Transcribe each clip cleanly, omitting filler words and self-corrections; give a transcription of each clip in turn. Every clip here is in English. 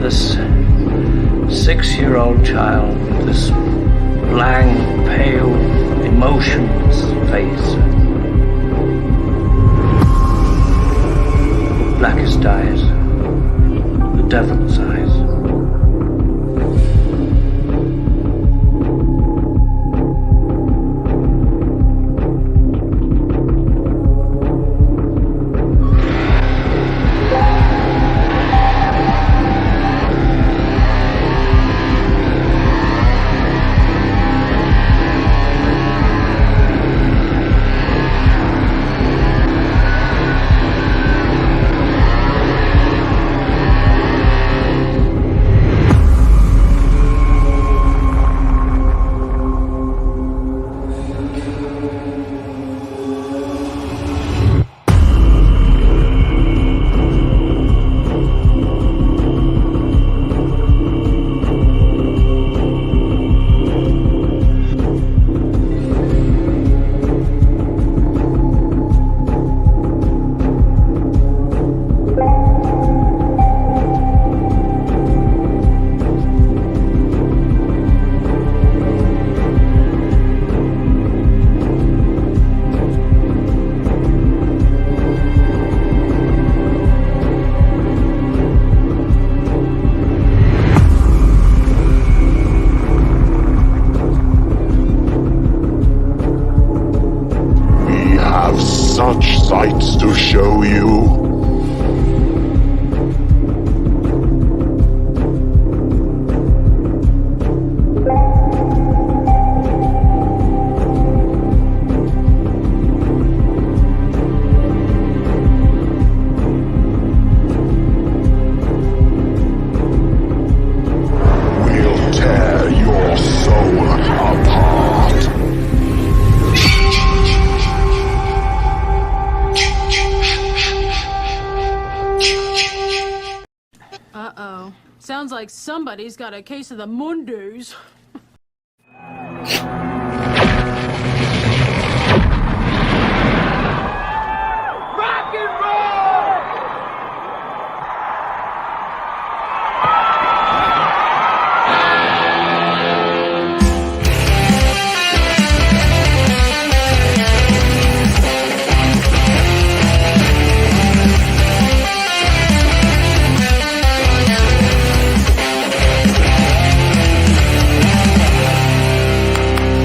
This 6-year-old child with this blank, pale, emotionless face. Blackest eyes, the devil's eyes. Such sights to show you. We'll tear your soul apart. Uh-oh. Sounds like somebody's got a case of the Mondays. Rock and roll!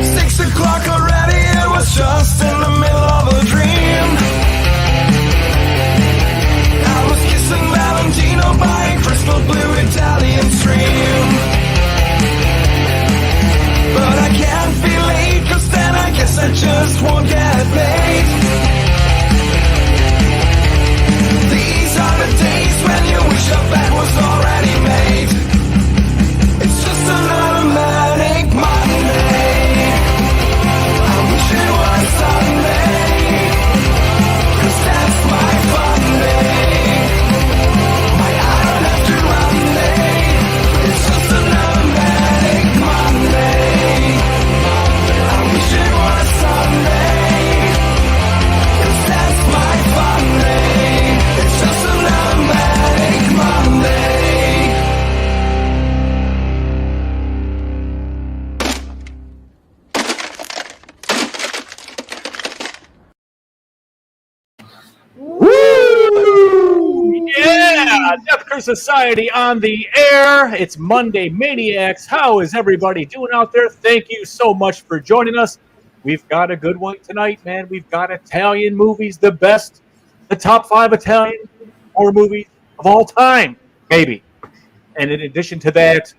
6 o'clock already, it was just in the middle of a dream. I was kissing Valentino by a crystal blue Italian stream. But I can't be late, 'cause then I guess I just won't get paid. These are the days when you wish your bed was already made. It's just another manic Monday. I wish it was Sunday, 'cause that's my fun day. I don't have to run day. It's just another manic Monday. I wish it was Sunday, 'cause that's my fun day. It's just another manic Monday. Yeah! Death Crew Society on the air. It's Monday Maniacs. How is everybody doing out there? Thank you so much for joining us. We've got a good one tonight, man. We've got Italian movies, the best, the top 5 Italian horror movies of all time, maybe. And in addition to that,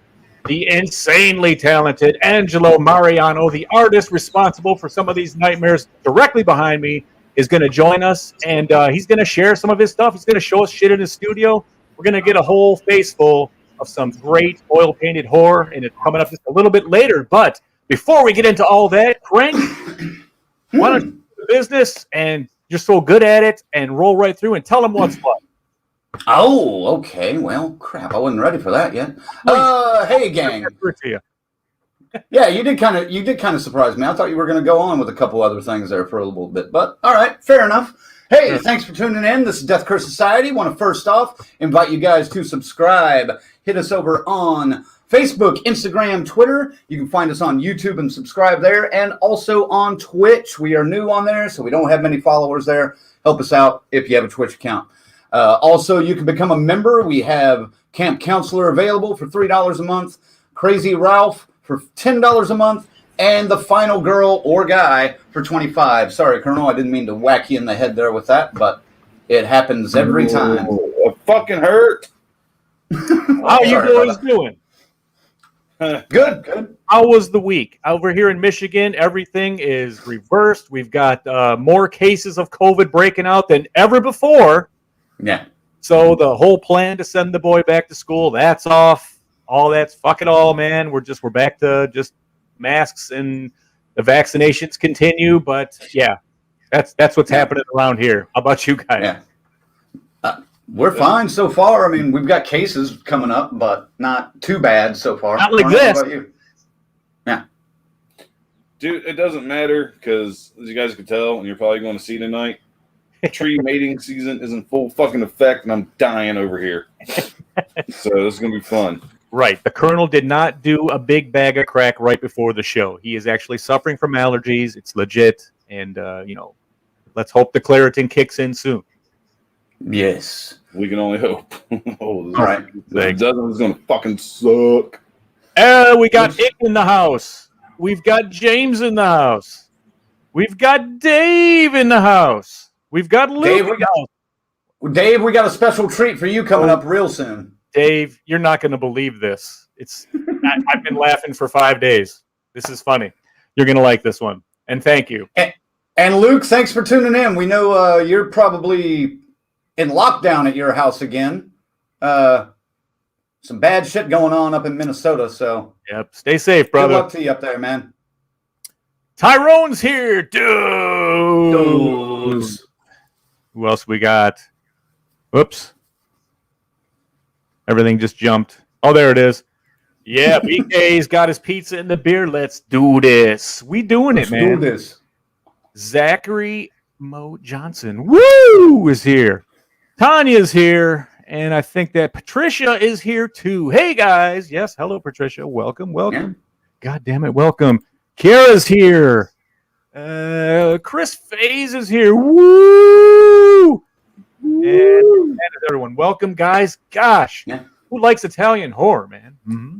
the insanely talented Angelo Mariano, the artist responsible for some of these nightmares directly behind me, is going to join us, and he's going to share some of his stuff. He's going to show us shit in his studio. We're going to get a whole face full of some great oil-painted horror, and it's coming up just a little bit later. But before we get into all that, Crank, why don't you do the business, and you're so good at it, and roll right through and tell them what's what. Oh, okay. Well, crap. I wasn't ready for that yet. Hey, gang. Yeah, you did kind of surprise me. I thought you were going to go on with a couple other things there for a little bit, but all right, fair enough. Hey, thanks for tuning in. This is Death Curse Society. Want to first off invite you guys to subscribe. Hit us over on Facebook, Instagram, Twitter. You can find us on YouTube and subscribe there, and also on Twitch. We are new on there, so we don't have many followers there. Help us out if you have a Twitch account. Also, you can become a member. We have Camp Counselor available for $3 a month, Crazy Ralph for $10 a month, and The Final Girl or Guy for $25. Sorry, Colonel, I didn't mean to whack you in the head there with that, but it happens every time. It fucking hurt. How you boys doing? Good. How was the week? Over here in Michigan, everything is reversed. We've got more cases of COVID breaking out than ever before. Yeah. So the whole plan to send the boy back to school, that's off. All that's fuck it all, man. We're back to just masks, and the vaccinations continue. But yeah, that's what's happening around here. How about you guys? Yeah. We're fine so far. I mean, we've got cases coming up, but not too bad so far. Not like this. How about you? Yeah. Dude, it doesn't matter because, as you guys can tell, and you're probably going to see tonight, tree mating season is in full fucking effect, and I'm dying over here. So this is going to be fun. Right. The Colonel did not do a big bag of crack right before the show. He is actually suffering from allergies. It's legit. And, let's hope the Claritin kicks in soon. Yes. We can only hope. All right. It doesn't, it's going to fucking suck. We got Ick in the house. We've got James in the house. We've got Dave in the house. We've got Luke in the house. Dave, we got a special treat for you coming up real soon. Dave, you're not going to believe this. I've been laughing for 5 days. This is funny. You're going to like this one. And thank you. And Luke, thanks for tuning in. We know you're probably in lockdown at your house again. Some bad shit going on up in Minnesota. So yep. Stay safe, brother. Good luck to you up there, man. Tyrone's here. Dudes. Who else we got? Whoops. Everything just jumped. Oh, there it is. Yeah, BK's got his pizza and the beer. Let's do this. We doing it, man. Let's do this. Zachary Mo Johnson. Woo! Is here. Tanya's here. And I think that Patricia is here too. Hey, guys. Yes, hello, Patricia. Welcome. Yeah. God damn it. Welcome. Kara's here. Chris Faze is here. Woo! And everyone, welcome, guys. Gosh, who likes Italian horror, man? Mm-hmm.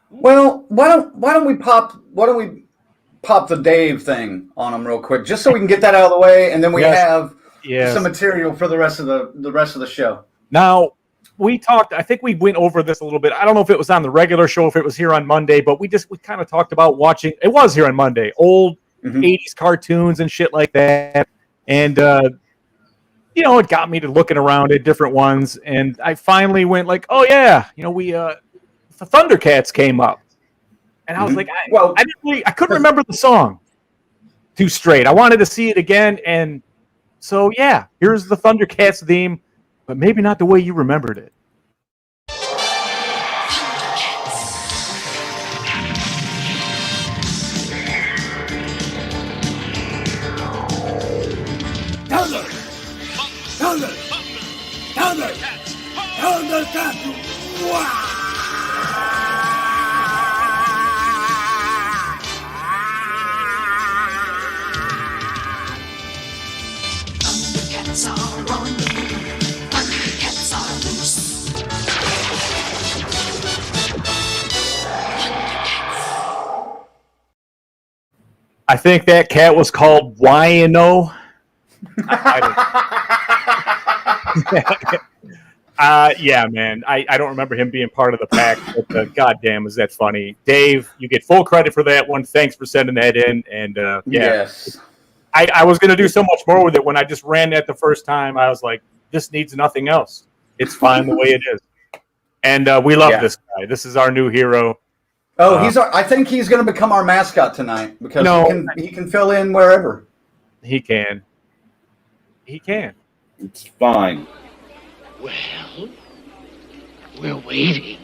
Well, why don't we pop the Dave thing on them real quick, just so we can get that out of the way, and then we have some material for the rest of the show. Now, we talked. I think we went over this a little bit. I don't know if it was on the regular show, if it was here on Monday, but we kind of talked about watching. It was here on Monday, old 80s cartoons and shit like that, and. It got me to looking around at different ones, and I finally went like, oh yeah, the Thundercats came up, and I was like, I couldn't remember the song too straight. I wanted to see it again, and so yeah, here's the Thundercats theme, but maybe not the way you remembered it. Thundercats are on the move. Thundercats are loose. I think that cat was called Wino. Yeah, man. I don't remember him being part of the pack, but goddamn, is that funny. Dave, you get full credit for that one. Thanks for sending that in. And yes. I was going to do so much more with it. When I just ran that the first time, I was like, this needs nothing else. It's fine the way it is. And we love this guy. This is our new hero. Oh, I think he's going to become our mascot tonight because he can fill in wherever. He can. He can. It's fine. Well, we're waiting.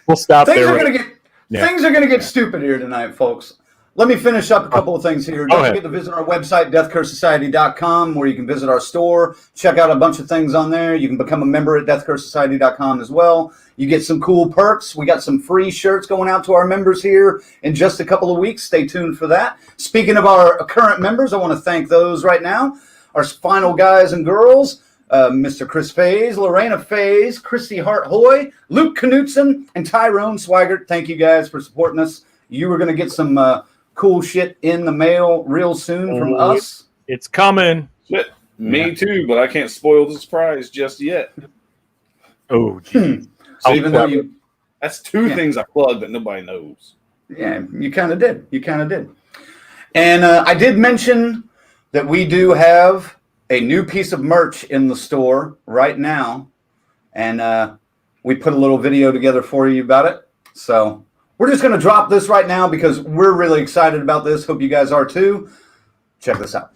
We'll stop Things there. Things are going to get stupid here tonight, folks. Let me finish up a couple of things here. Don't forget to visit our website, deathcursesociety.com, where you can visit our store, check out a bunch of things on there. You can become a member at deathcursesociety.com as well. You get some cool perks. We got some free shirts going out to our members here in just a couple of weeks. Stay tuned for that. Speaking of our current members, I want to thank those right now. Our final guys and girls, Mr. Chris Faze, Lorena Faze, Christy Hart-Hoy, Luke Knutson, and Tyrone Swigert. Thank you guys for supporting us. You are going to get some cool shit in the mail real soon from us. It's coming. Shit. Me too, but I can't spoil the surprise just yet. Oh, geez. So even though that's two things I plugged that nobody knows. Yeah, you kind of did. You kind of did. And I did mention that we do have a new piece of merch in the store right now. And we put a little video together for you about it. So we're just going to drop this right now because we're really excited about this. Hope you guys are too. Check this out.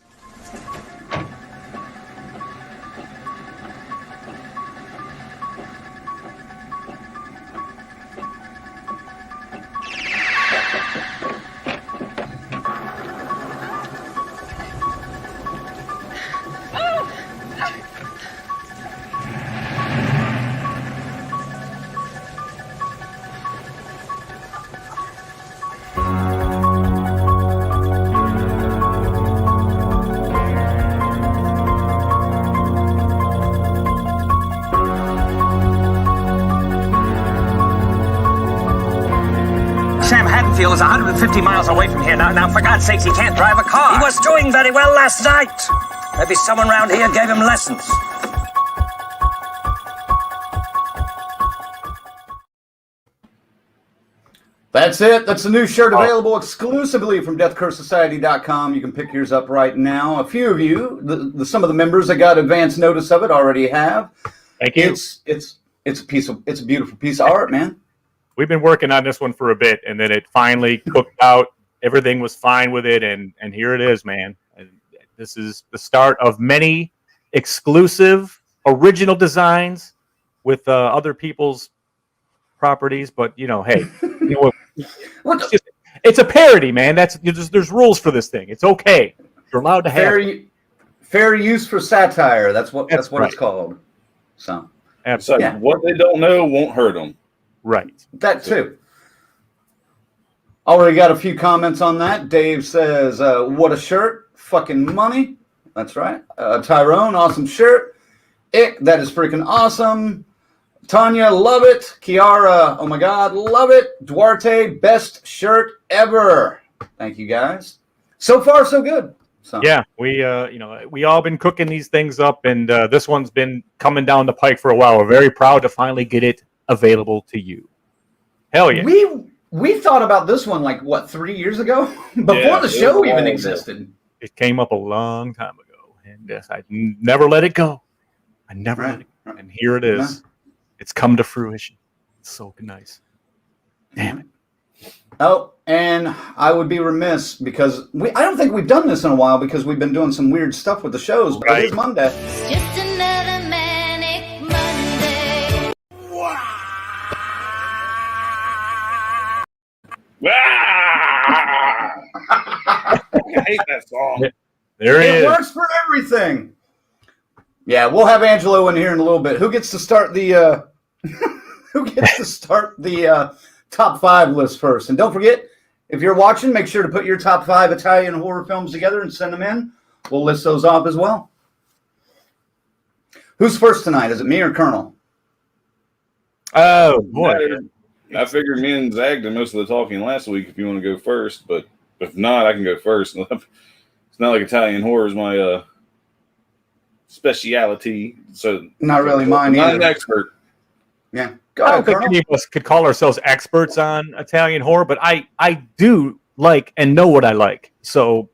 Is 150 miles away from here. Now, for God's sakes, he can't drive a car. He was doing very well last night. Maybe someone around here gave him lessons. That's it. That's the new shirt available exclusively from deathcursesociety.com. You can pick yours up right now. A few of you, some of the members that got advance notice of it already have. Thank you. It's a beautiful piece of art, man. We've been working on this one for a bit, and then it finally cooked out. Everything was fine with it, and here it is, man. And this is the start of many exclusive, original designs with other people's properties. But hey, it's a parody, man. There's rules for this thing. It's okay. You're allowed to have fair use for satire. That's what right. It's called. So, absolutely. So what they don't know won't hurt them. Right. That too. Already got a few comments on that. Dave says, what a shirt. Fucking money. That's right. Tyrone, awesome shirt. Ick, that is freaking awesome. Tanya, love it. Kiara, oh my God, love it. Duarte, best shirt ever. Thank you guys. So far, so good. So. Yeah, we all been cooking these things up, and this one's been coming down the pike for a while. We're very proud to finally get it available to you. Hell yeah. We thought about this one 3 years ago before the show even existed. It came up a long time ago, and I never let it go. I never let it go. And here it is. Yeah. It's come to fruition. It's so nice. Damn it. Oh, and I would be remiss because I don't think we've done this in a while because we've been doing some weird stuff with the shows, but it is Monday. It's just another manic Monday. I hate that song. There it is. It works for everything. Yeah, we'll have Angelo in here in a little bit. Who gets to start the top 5 list first? And don't forget, if you're watching, make sure to put your top 5 Italian horror films together and send them in. We'll list those off as well. Who's first tonight? Is it me or Colonel? Oh boy. I figured me and Zag did most of the talking last week if you want to go first, but if not, I can go first. It's not like Italian horror is my speciality. So not really mine either. Not an expert. Yeah. I don't think any of us could call ourselves experts on Italian horror, but I do like and know what I like. So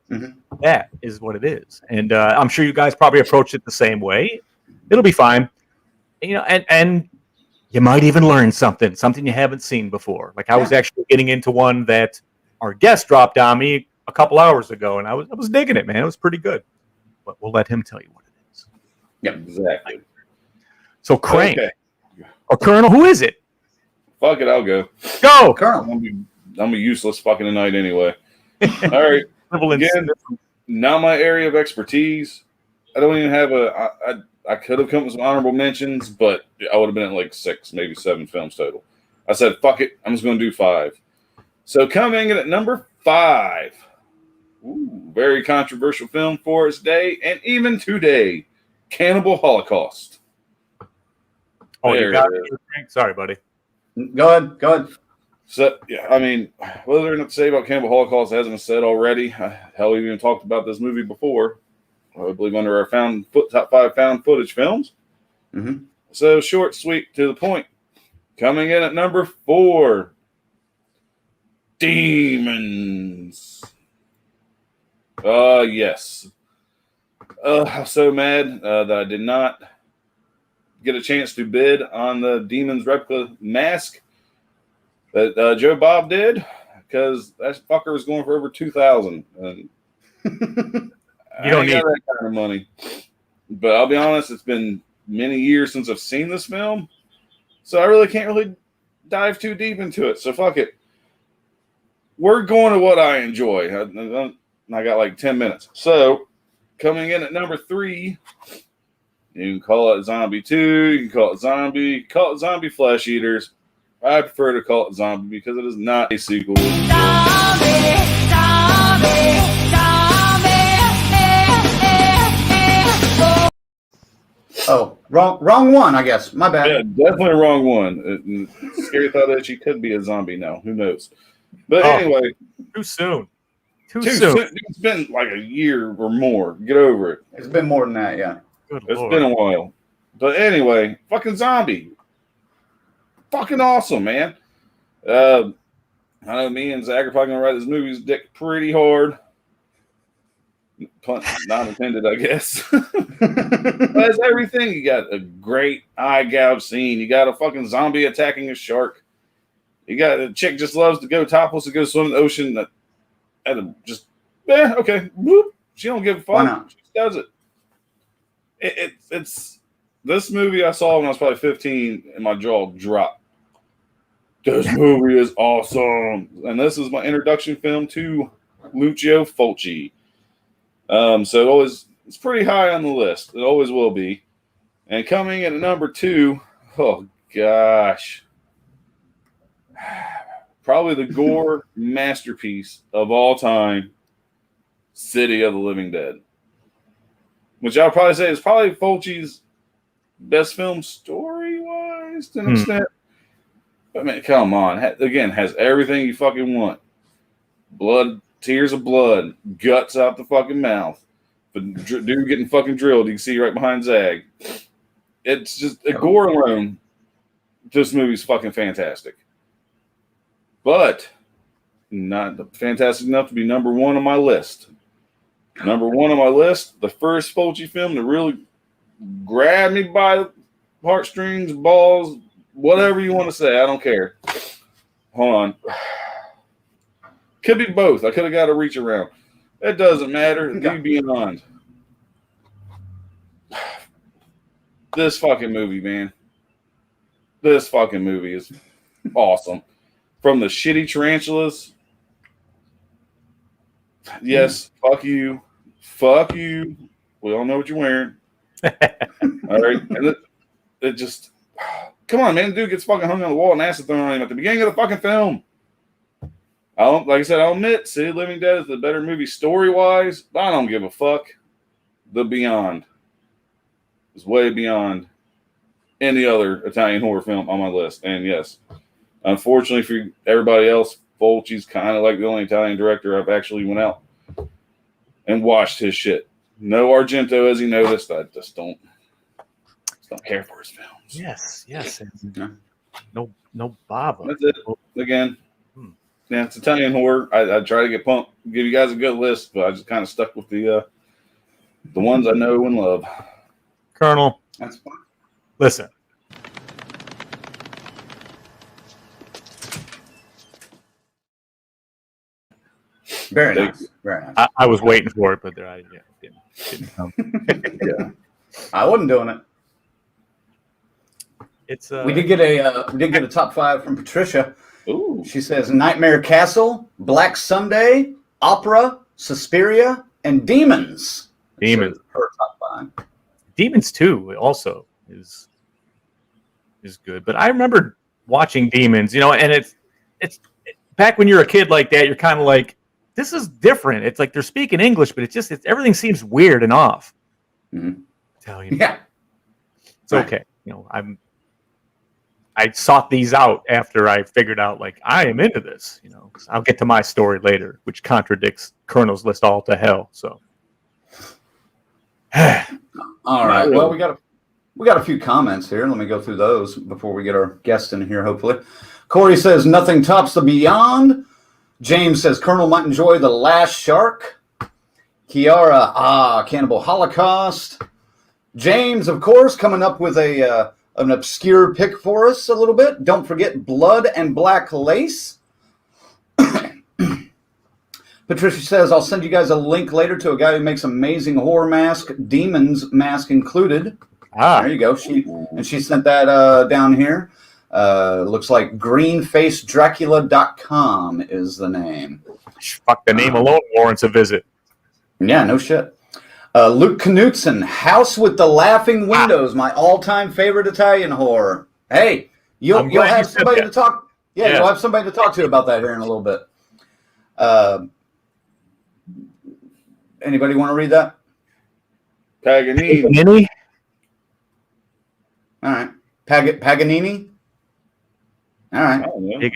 that is what it is. And I'm sure you guys probably approach it the same way. It'll be fine. You know, and you might even learn something you haven't seen before. Like I was actually getting into one that our guest dropped on me a couple hours ago, and I was digging it, man. It was pretty good. But we'll let him tell you what it is. Yep, exactly. So Crank or Colonel, who is it? Fuck it, I'll go. Go, Colonel. I'm a useless fucking tonight anyway. All right. Again, not my area of expertise. I don't even have I could have come with some honorable mentions, but I would have been at like 6, maybe 7 films total. I said, fuck it, I'm just going to do 5. So coming in at number 5, very controversial film for its day, and even today, Cannibal Holocaust. Oh, you got it. Sorry, buddy. Go ahead. So, yeah, I mean, what there's not to say about Cannibal Holocaust hasn't been said already. Hell, we even talked about this movie before. I believe under our top 5 found footage films. Mm-hmm. So short, sweet, to the point. Coming in at number 4, Demons. Yes. I'm so mad that I did not get a chance to bid on the Demons replica mask that Joe Bob did, because that fucker was going for over $2,000. And you don't need that kind of money. But I'll be honest, it's been many years since I've seen this film, so I really can't dive too deep into it. So fuck it. We're going to what I enjoy. I got like 10 minutes. So coming in at number 3, you can call it Zombie 2, you can call it Zombie Flesh Eaters. I prefer to call it Zombie because it is not a sequel. Oh, wrong one, I guess. My bad. Yeah, definitely wrong one. Scary thought that she could be a zombie now. Who knows? But anyway. Too soon. Too soon. soon. It's been like a year or more. Get over it. It's been more than that, yeah. It's been a while. But anyway, fucking Zombie. Fucking awesome, man. I know me and Zach are probably going to write this movie's dick pretty hard. Pun not intended, I guess. But it's everything. You got a great eye gouge scene. You got a fucking zombie attacking a shark. You got a chick just loves to go topless to go swim in the ocean. Okay. Whoop. She don't give a fuck. Why not? She just does it. It's this movie I saw when I was probably 15 and my jaw dropped. This movie is awesome. And this is my introduction film to Lucio Fulci. So it's pretty high on the list. It always will be. And coming in at number 2, oh gosh. Probably the gore masterpiece of all time, City of the Living Dead. Which I would probably say is probably Fulci's best film story-wise to an extent. I mean, come on. Again, has everything you fucking want. Blood, tears of blood, guts out the fucking mouth. The dude getting fucking drilled, you can see right behind Zag. It's just a gore alone. This movie's fucking fantastic. But not fantastic enough to be number 1 on my list. Number 1 on my list, the first Fulci film to really grab me by the heartstrings, balls, whatever you want to say. I don't care. Hold on. Could be both. I could have got to reach around. It doesn't matter. The Beyond. This fucking movie, man. This fucking movie is awesome. From the shitty tarantulas. Yes, fuck you. Fuck you. We all know what you're wearing. All right. And it just... Come on, man. The dude gets fucking hung on the wall and acid thrown on him at the beginning of the fucking film. Like I said, I'll admit City of the Living Dead is the better movie story-wise, but I don't give a fuck. The Beyond is way beyond any other Italian horror film on my list. And yes, unfortunately for everybody else, Fulci's kind of like the only Italian director I've actually went out and watched his shit. No Argento, as he noticed. I just don't care for his films. Yes. No Baba. That's it. Again, Yeah, it's Italian horror. I try to give you guys a good list, but I just kind of stuck with the ones I know and love. Colonel, That's fine. listen. Very nice. Very nice. I was waiting for it, but didn't come. Yeah. I wasn't doing it. It's We did get a top 5 from Patricia. Ooh. She says Nightmare Castle, Black Sunday, Opera, Suspiria, and Demons. Demons. So her top 5. Demons 2 also is good. But I remember watching Demons, and it's back when you're a kid like that, you're kind of like, this is different. It's like they're speaking English, but it's everything seems weird and off. Mm-hmm. Italian. Yeah. It's okay. I sought these out after I figured out, like, I am into this. I'll get to my story later, which contradicts Colonel's list all to hell. So, all right. Well, we got a few comments here. Let me go through those before we get our guest in here. Hopefully, Corey says nothing tops the Beyond. James says Colonel might enjoy The Last Shark. Kiara, Cannibal Holocaust. James, of course, coming up with an obscure pick for us a little bit. Don't forget Blood and Black Lace. Patricia says, I'll send you guys a link later to a guy who makes amazing horror mask, Demons mask included. There you go. She sent that down here. Looks like greenfacedracula.com is the name. Fuck, the name alone warrants a visit. Yeah, no shit. Luke Knutson, House with the Laughing Windows, my all-time favorite Italian horror. Hey, you'll have somebody to talk. Yeah, you'll have somebody to talk to about that here in a little bit. Anybody want to read that? Paganini. All right, Paganini. All right,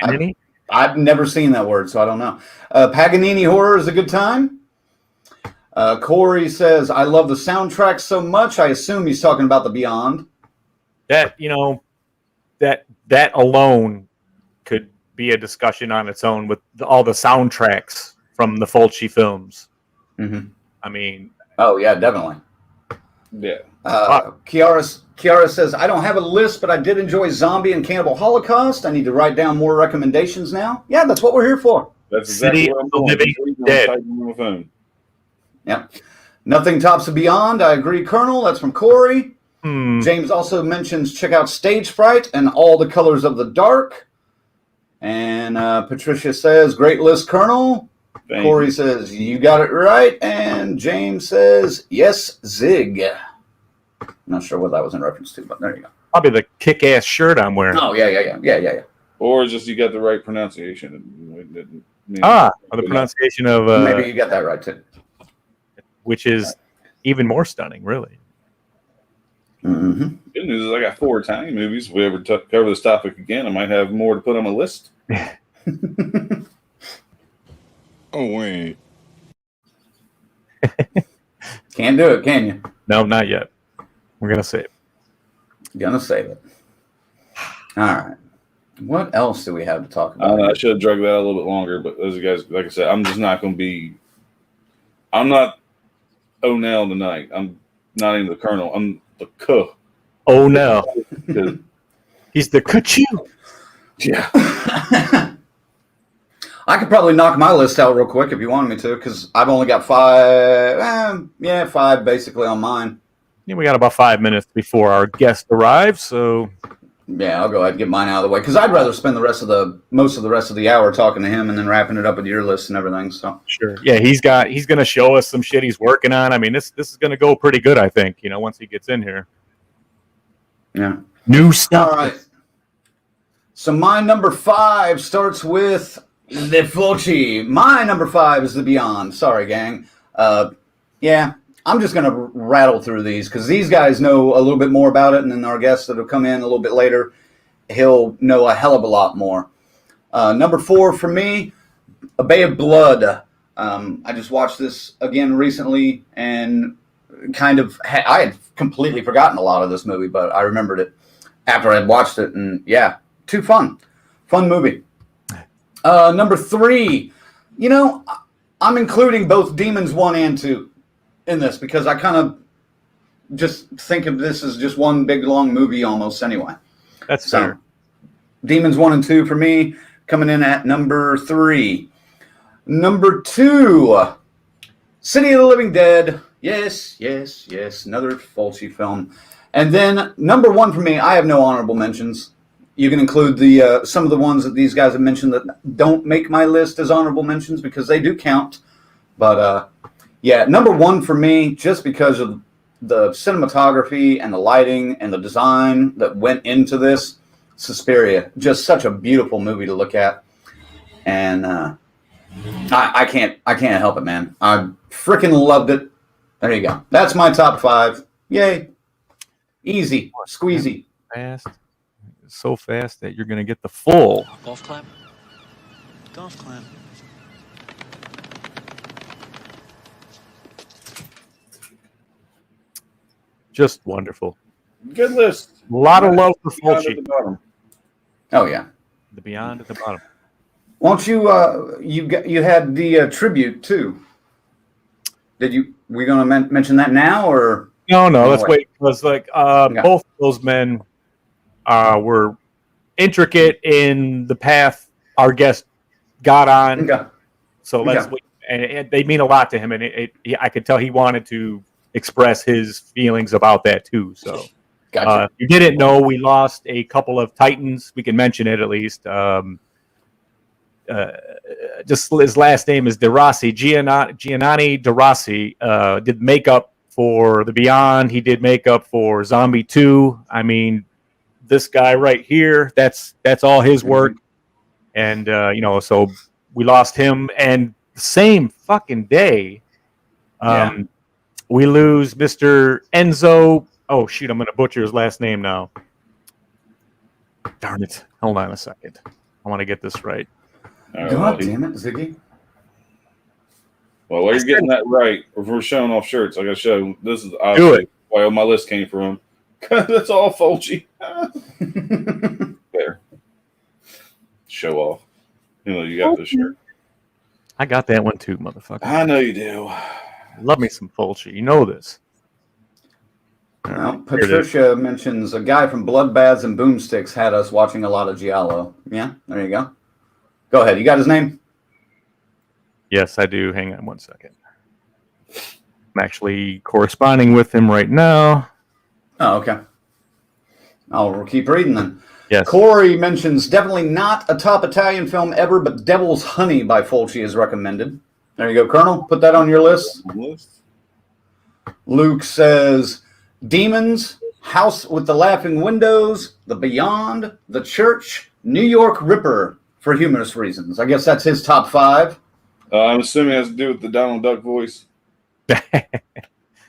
Paganini. I've never seen that word, so I don't know. Paganini horror is a good time. Corey says, I love the soundtrack so much. I assume he's talking about the Beyond. That that alone could be a discussion on its own with all the soundtracks from the Fulci films. Mm-hmm. I mean, oh yeah, definitely. Yeah. Kiara says, I don't have a list, but I did enjoy Zombie and Cannibal Holocaust. I need to write down more recommendations now. Yeah, that's what we're here for. That's exactly what I'm doing. Living Dead. On my phone. Yep. Nothing tops the Beyond. I agree, Colonel. That's from Corey. James also mentions check out Stage Fright and All the Colors of the Dark. And Patricia says, great list, Colonel. Corey says, you got it right. And James says, yes, Zig. I'm not sure what that was in reference to, but there you go. Probably the kick-ass shirt I'm wearing. Oh, yeah. Or just you got the right pronunciation. The pronunciation of... maybe you got that right, too. Which is even more stunning, really. Mm-hmm. Good news is I got 4 Italian movies. If we ever cover this topic again, I might have more to put on my list. Oh, wait. Can't do it, can you? No, not yet. We're going to save it. Gonna save it. All right. What else do we have to talk about? I should have dragged that out a little bit longer, but as you guys, like I said, I'm just not going to be... I'm not O'Neill tonight. I'm not even the Colonel. I'm the Cuh. Oh, no. He's the Cuh. Yeah. I could probably knock my list out real quick if you wanted me to, because I've only got 5. 5 basically on mine. Yeah, we got about 5 minutes before our guest arrives, so... Yeah, I'll go ahead and get mine out of the way, because I'd rather spend most of the rest of the hour talking to him and then wrapping it up with your list and everything. So sure. Yeah, he's going to show us some shit he's working on. I mean, this is going to go pretty good, I think, once he gets in here. Yeah. New stuff. All right. So my number 5 starts with the Fulci. My number 5 is the Beyond. Sorry, gang. Yeah, I'm just going to rattle through these because these guys know a little bit more about it, and then our guest that will come in a little bit later, he'll know a hell of a lot more. Number 4 for me, A Bay of Blood. I just watched this again recently, and I had completely forgotten a lot of this movie, but I remembered it after I had watched it, and yeah, fun movie. Number 3, you know, I'm including both Demons 1 and 2 in this because I kind of just think of this as just one big long movie almost anyway. That's fair. Demons 1 and 2 for me, coming in at number 3. Number 2, City of the Living Dead. Yes. Another Fulci film. And then number 1 for me, I have no honorable mentions. You can include the some of the ones that these guys have mentioned that don't make my list as honorable mentions because they do count. But yeah, number 1 for me, just because of the cinematography and the lighting and the design that went into this, Suspiria. Just such a beautiful movie to look at. And I can't help it, man. I freaking loved it. There you go. That's my top 5. Yay. Easy. Squeezy. Fast. So fast that you're going to get the full. Golf clap. Golf clap. Just wonderful. Good list. A lot of love for Fulci. Oh, yeah. The Beyond at the bottom. Won't you, you had the tribute, too. We going to mention that now, or? No, let's wait. Because, both of those men were intricate in the path our guest got on. Okay. So let's wait. And they mean a lot to him. And I could tell he wanted to express his feelings about that, too. So, gotcha. If you didn't know, we lost a couple of Titans. We can mention it at least. Just his last name is DeRossi. Gianni DeRossi did makeup for The Beyond. He did makeup for Zombie 2. I mean, this guy right here, that's all his work. And, so we lost him. And the same fucking day, we lose Mr. Enzo. Oh, shoot, I'm going to butcher his last name now. Darn it. Hold on a second. I want to get this right. God damn it, Ziggy. Well, while you're getting that right, if we're showing off shirts, I got to show. This is why my list came from. That's all Fulci. There. Show off. You got the shirt. I got that one too, motherfucker. I know you do. Love me some Fulci. You know this. Well, Patricia mentions a guy from Bloodbaths and Boomsticks had us watching a lot of Giallo. Yeah, there you go. Go ahead. You got his name? Yes, I do. Hang on one second. I'm actually corresponding with him right now. Oh, okay. I'll keep reading then. Yes. Corey mentions definitely not a top Italian film ever, but Devil's Honey by Fulci is recommended. There you go, Colonel. Put that on your list. Luke says Demons, House with the Laughing Windows, The Beyond, The Church, New York Ripper for humorous reasons. I guess that's his top 5. I'm assuming it has to do with the Donald Duck voice.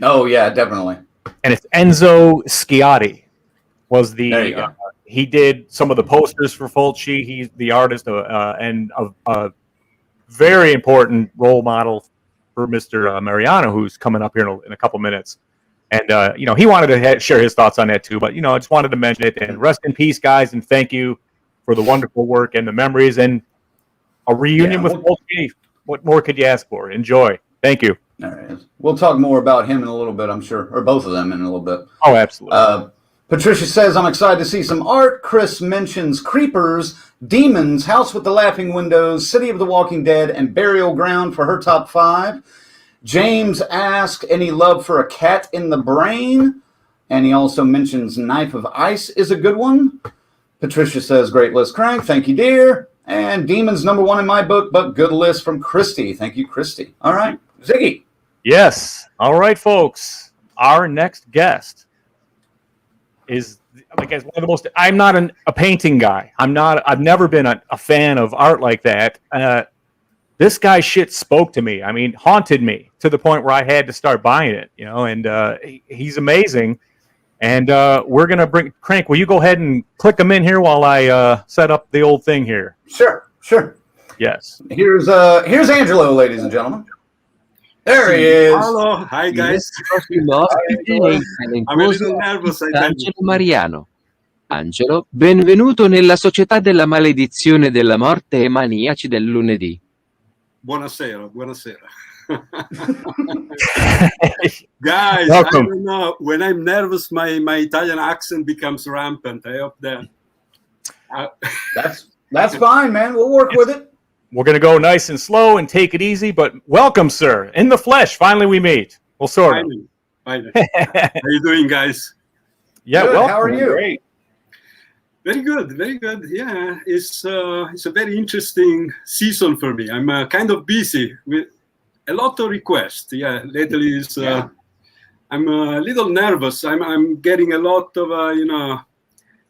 Oh, yeah, definitely. And it's Enzo Schiotti was the there you go. He did some of the posters for Fulci. He's the artist and a very important role model for Mr. Mariano, who's coming up here in a couple minutes. And, he wanted to share his thoughts on that too. But, I just wanted to mention it. And rest in peace, guys, and thank you for the wonderful work and the memories. And a reunion with Fulci. What more could you ask for? Enjoy. Thank you. All right. We'll talk more about him in a little bit, I'm sure, or both of them in a little bit. Oh, absolutely. Patricia says, I'm excited to see some art. Chris mentions Creepers, Demons, House with the Laughing Windows, City of the Walking Dead, and Burial Ground for her top 5. James asked, any love for A Cat in the Brain? And he also mentions Knife of Ice is a good one. Patricia says, great list, Crank. Thank you, dear. And Demons number 1 in my book, but good list from Christy. Thank you, Christy. All right. Ziggy. Yes. All right, folks. Our next guest is one of the most. I'm not a painting guy. I've never been a fan of art like that. This guy shit spoke to me. I mean, haunted me to the point where I had to start buying it. And he's amazing. And we're gonna bring Crank. Will you go ahead and click him in here while I set up the old thing here? Sure. Yes. Here's Angelo, ladies and gentlemen. There he is. Hello. Hi, guys. I'm a little nervous. Angelo Mariano. Angelo, benvenuto nella società della maledizione della morte e maniaci del lunedì. Buonasera, buonasera. Guys, Welcome. I don't know. When I'm nervous, my Italian accent becomes rampant. I hope that. That's fine, man. We'll work with it. We're going to go nice and slow and take it easy, but welcome, sir. In the flesh, finally we meet. Well, sort of. Finally. How are you doing, guys? Yeah, Good. welcome. How are you? Great. Very good, very good. Yeah, it's a very interesting season for me. I'm kind of busy with a lot of requests. Yeah, lately I'm a little nervous. I'm getting a lot of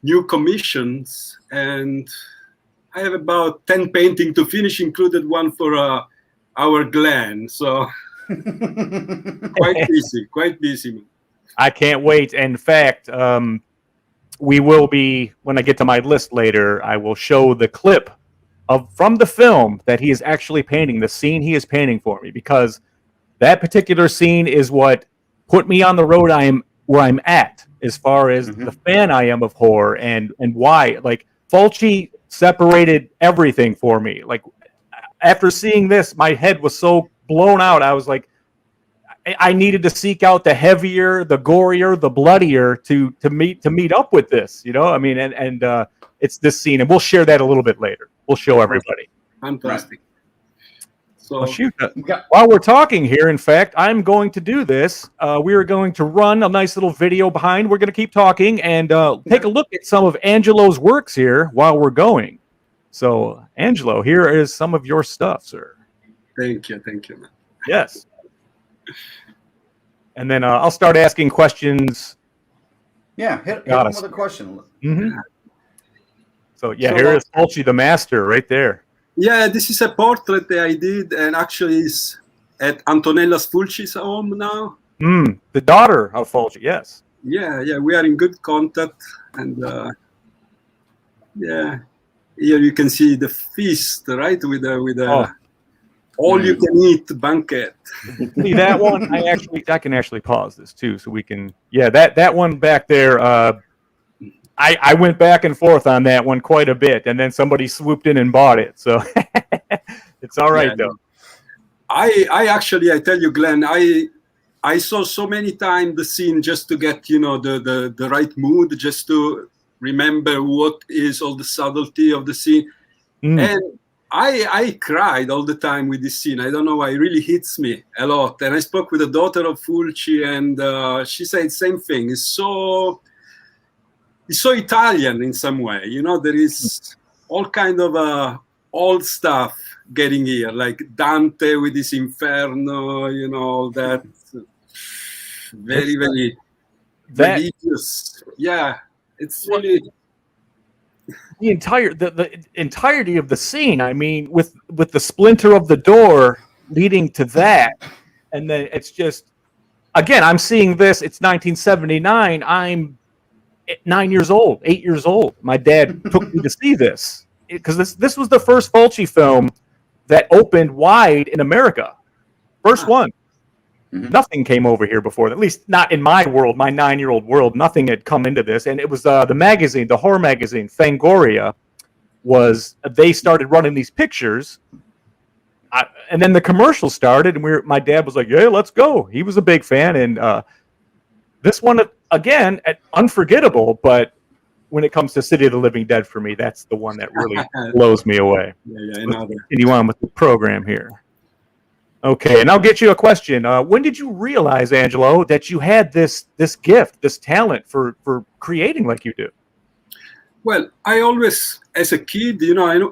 new commissions, and I have about 10 paintings to finish, included one for our Glen. So quite busy. I can't wait. In fact, we will be, when I get to my list later, I will show the clip from the film that he is actually painting, the scene he is painting for me, because that particular scene is what put me on the road where I'm at as far as the fan I am of horror and why. Like, Fulci separated everything for me. Like, after seeing this, my head was so blown out. I was like, I needed to seek out the heavier, the gorier, the bloodier to meet up with this, you know. I mean, and it's this scene, and we'll share that a little bit later. We'll show everybody. Fantastic. So, well, shoot, while we're talking here, in fact, I'm going to do this. We are going to run a nice little video behind. We're going to keep talking and take a look at some of Angelo's works here while we're going. So, Angelo, here is some of your stuff, sir. Thank you, man. Yes. And then I'll start asking questions. Yeah, hit him with a question. Mm-hmm. So, here is Fulci, the master, right there. Yeah, this is a portrait that I did, and actually is at Antonella Fulci's home now. The daughter of Fulci, yes. Yeah, we are in good contact, and here you can see the feast, right, with a all-you-can-eat banquet. See that one? I can actually pause this too, so we can. Yeah, that one back there. I went back and forth on that one quite a bit, and then somebody swooped in and bought it. So it's all right though. I tell you, Glenn, I saw so many times the scene just to get the right mood, just to remember what is all the subtlety of the scene, and I cried all the time with this scene. I don't know why, it really hits me a lot. And I spoke with the daughter of Fulci, and she said the same thing. It's so Italian in some way. There is all kind of old stuff getting here, like Dante with his Inferno, all that. Very, very religious. Yeah, it's really... The entirety of the scene. I mean, with the splinter of the door leading to that, and then it's just, again, I'm seeing this. It's 1979. I'm 8 years old. My dad took me to see this because this was the first Fulci film that opened wide in America. First one. Nothing came over here before, at least not in my world, my 9-year-old world. Nothing had come into this, and it was the magazine, the horror magazine, Fangoria. They started running these pictures, and then the commercial started, and my dad was like, "Yeah, let's go." He was a big fan, and this one again, unforgettable. But when it comes to City of the Living Dead, for me, that's the one that really blows me away. Yeah, continue on with the program here. Okay, and I'll get you a question. When did you realize, Angelo, that you had this gift, this talent for creating like you do? Well, I always, as a kid,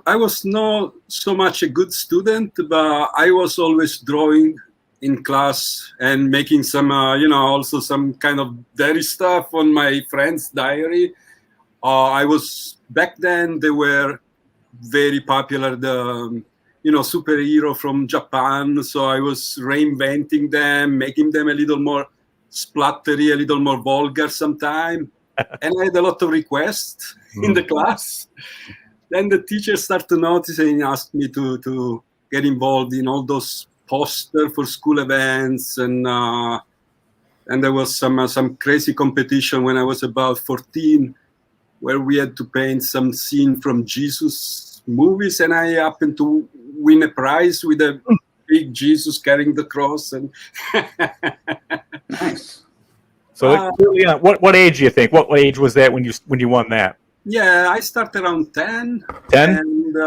I was not so much a good student, but I was always drawing in class and making some, also some kind of dirty stuff on my friend's diary. Back then, they were very popular, the superhero from Japan. So I was reinventing them, making them a little more splattery, a little more vulgar sometimes. And I had a lot of requests in the class. Then the teacher started to notice and asked me to get involved in all those posters for school events. And there was some crazy competition when I was about 14, where we had to paint some scene from Jesus movies, and I happened to win a prize with a big Jesus carrying the cross. And Nice. So, what age do you think? What age was that when you won that? Yeah, I started around 10. 10? And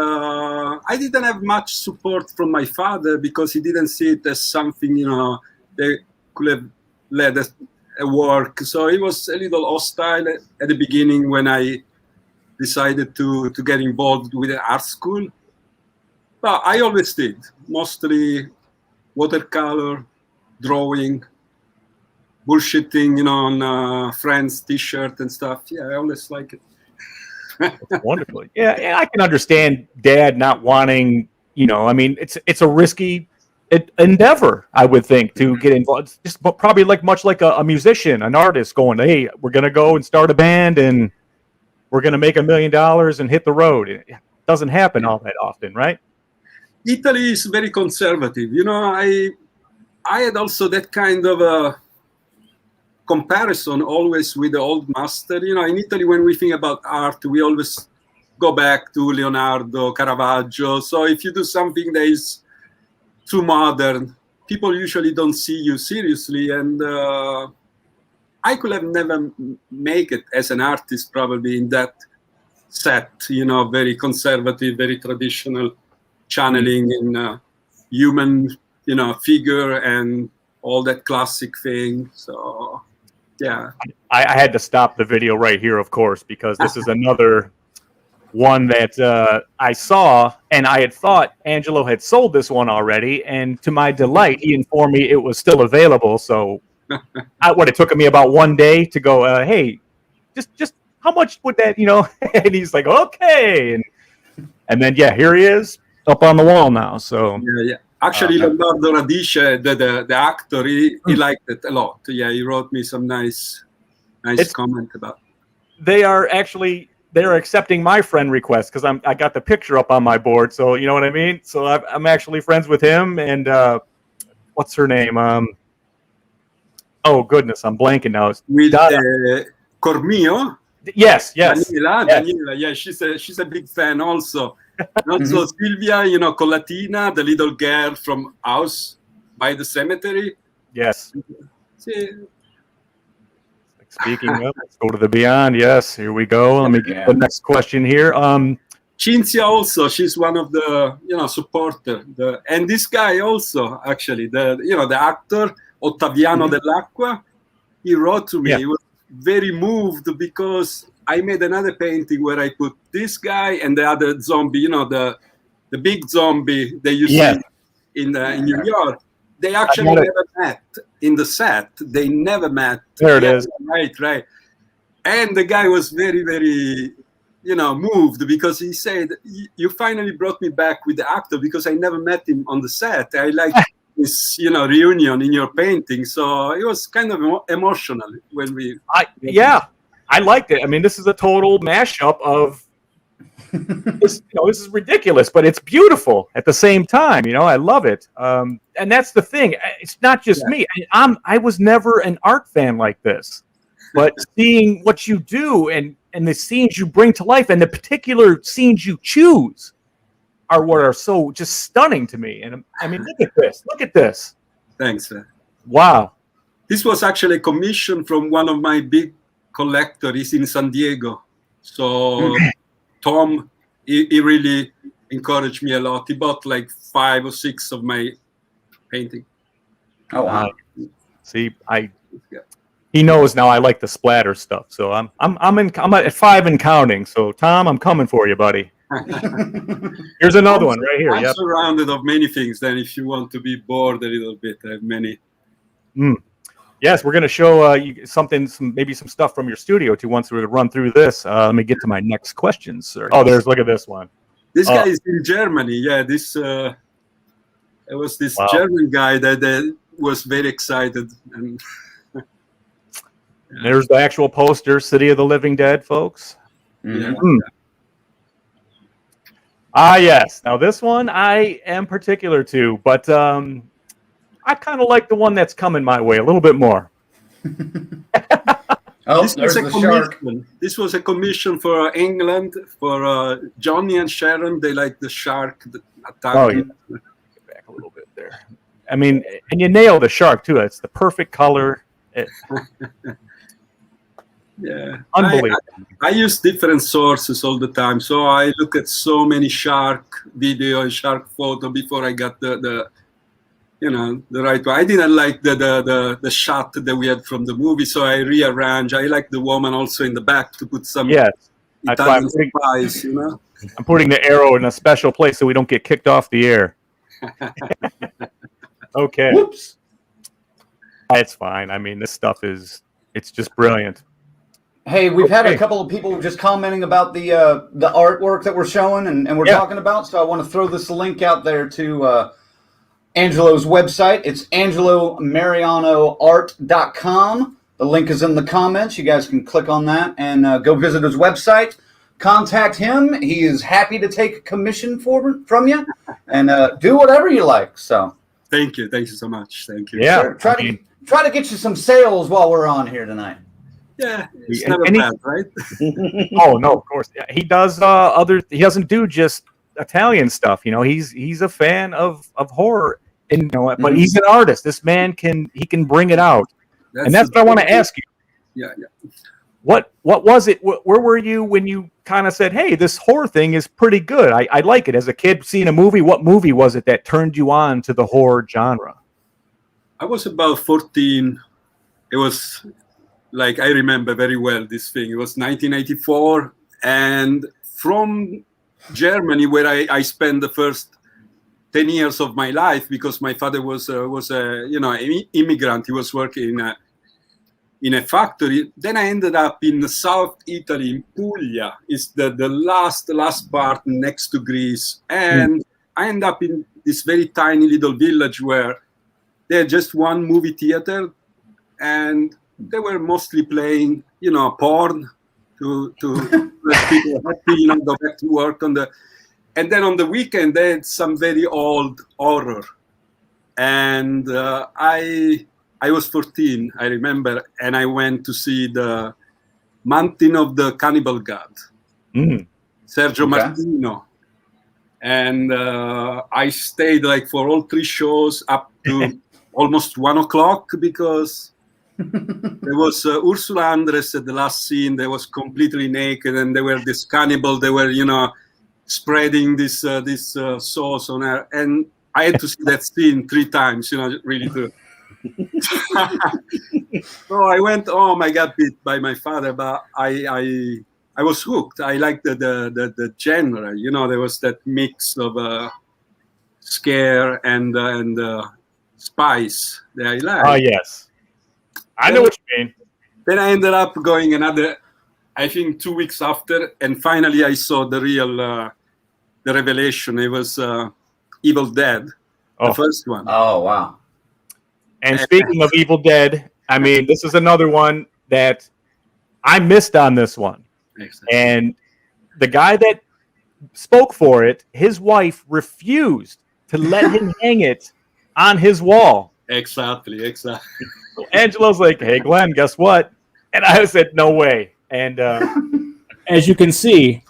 I didn't have much support from my father because he didn't see it as something, they could have led a work. So he was a little hostile at the beginning when I decided to get involved with the art school. But I always did, mostly watercolor, drawing, bullshitting, on friends' t-shirt and stuff. Yeah, I always like it. Wonderful. Yeah, I can understand Dad not wanting, it's a risky endeavor, I would think, to get involved. Just probably much like a musician, an artist going, hey, we're going to go and start a band and we're going to make $1 million and hit the road. It doesn't happen all that often, right? Italy is very conservative. I had also that kind of a comparison always with the old master. In Italy, when we think about art, we always go back to Leonardo, Caravaggio. So if you do something that is too modern, people usually don't see you seriously. And I could have never make it as an artist probably in that set, very conservative, very traditional, channeling in human, figure and all that classic thing. So, yeah. I had to stop the video right here, of course, because this is another one that I saw, and I had thought Angelo had sold this one already, and to my delight, he informed me it was still available. So, it took me about 1 day to go, hey, just how much would that, and he's like, okay, and then here he is up on the wall now. So yeah. Actually, Leonardo Radice, the actor, he liked it a lot. Yeah, he wrote me some nice comment about it. They're accepting my friend request because I got the picture up on my board. So you know what I mean? So I'm actually friends with him and what's her name? Oh goodness, I'm blanking now. With Cormio. Yes. Daniela, yeah, she's a big fan also. Also Silvia, Colatina, the little girl from House by the Cemetery. Yes. Speaking of, let's go to the beyond. Yes, here we go. Let me get the next question here. Cinzia also, she's one of the supporter. And this guy also, actually, the actor Ottaviano Dell'Acqua, he wrote to me. He was very moved because I made another painting where I put this guy and the other zombie, the big zombie that you see in New York. They actually never met in the set. They never met. There it is. Right. And the guy was very, very, moved because he said, you finally brought me back with the actor because I never met him on the set. I like this, reunion in your painting. So it was kind of emotional when we... I liked it. I mean, this is a total mashup of this. This is ridiculous, but it's beautiful at the same time. I love it. And that's the thing. It's not just me. I was never an art fan like this, but seeing what you do and the scenes you bring to life and the particular scenes you choose are what are so just stunning to me. And I mean, look at this. Thanks, man. Wow. This was actually a commission from one of my big collectors in San Diego. So Tom, he really encouraged me a lot. He bought like 5 or 6 of my painting. Oh wow! See, he knows now I like the splatter stuff. So I'm at 5 and counting. So Tom, I'm coming for you, buddy. Here's another one right here. I'm surrounded of many things. Then, if you want to be bored a little bit, I have many. Yes, we're going to show you maybe some stuff from your studio too. Once we run through this, let me get to my next question, sir. Oh, look at this one. This guy is in Germany. Yeah, it was this German guy that was very excited. And there's the actual poster, City of the Living Dead, folks. Yes. Now this one I am particular to, but I kind of like the one that's coming my way a little bit more. Oh, this there's was a the shark. commission. This was a commission for England, for Johnny and Sharon. They like the shark. Oh, yeah. Get back a little bit there. I mean, and you nailed the shark, too. It's the perfect color. Yeah, Unbelievable. I use different sources all the time, so I look at so many shark video and shark photo before I got the right one. I didn't like the shot that we had from the movie, so I rearranged. I like the woman also in the back to put some Italian spice, I'm putting the arrow in a special place so we don't get kicked off the air. Okay. Whoops. It's fine. I mean, this stuff it's just brilliant. Hey, we've had a couple of people just commenting about the artwork that we're showing and we're talking about, so I want to throw this link out there to Angelo's website. It's angelomarianoart.com. The link is in the comments. You guys can click on that and go visit his website. Contact him. He is happy to take a commission from you and do whatever you like. So thank you so much. Thank you. Yeah, sure. Try to get you some sales while we're on here tonight. Yeah, it's never bad, right? Oh no, of course. Yeah, he does he doesn't do just Italian stuff. He's a fan of horror, and but he's an artist. This man can bring it out, and that's what I want to ask you. Yeah. What was it? Where were you when you kind of said, "Hey, this horror thing is pretty good. I like it." As a kid, seeing a movie, what movie was it that turned you on to the horror genre? I was about 14. It was like, I remember very well this thing. It was 1984, and from Germany, where I spent the first 10 years of my life, because my father was an immigrant. He was working in a factory. Then I ended up in South Italy, in Puglia. It's the last part next to Greece. And I ended up in this very tiny little village where they had just one movie theater, and they were mostly playing, porn to let people happy, go back to work and then on the weekend they had some very old horror. And I was 14, I remember, and I went to see the Mountain of the Cannibal God, Sergio Martino. And I stayed for all 3 shows up to almost 1 o'clock, because there was Ursula Andress at the last scene. They was completely naked, and they were this cannibal. They were, spreading this sauce on her, and I had to see that scene 3 times, really to. So I went home. I got beat by my father, but I was hooked. I liked the genre. There was that mix of scare and spice that I liked. Oh yes. I know what you mean. Then I ended up going another, I think 2 weeks after, and finally I saw the real, the revelation. It was Evil Dead, the first one. Oh, wow. And speaking of Evil Dead, I mean, this is another one that I missed on this one. Exactly. And the guy that spoke for it, his wife refused to let him hang it on his wall. Exactly. Angelo's like, "Hey, Glenn, guess what?" And I said, "No way." And as you can see,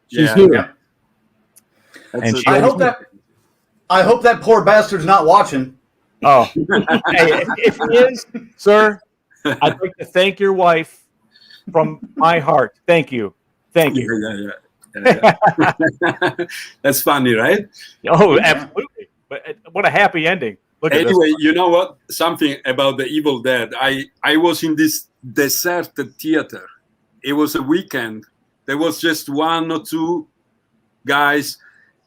she's here. Yeah. And I hope that poor bastard's not watching. Oh, hey, if he is, sir, I'd like to thank your wife from my heart. Thank you. Yeah. That's funny, right? Oh, absolutely. But what a happy ending. Anyway, you know what? Something about the Evil Dead. I was in this deserted theater. It was a weekend. There was just 1 or 2 guys,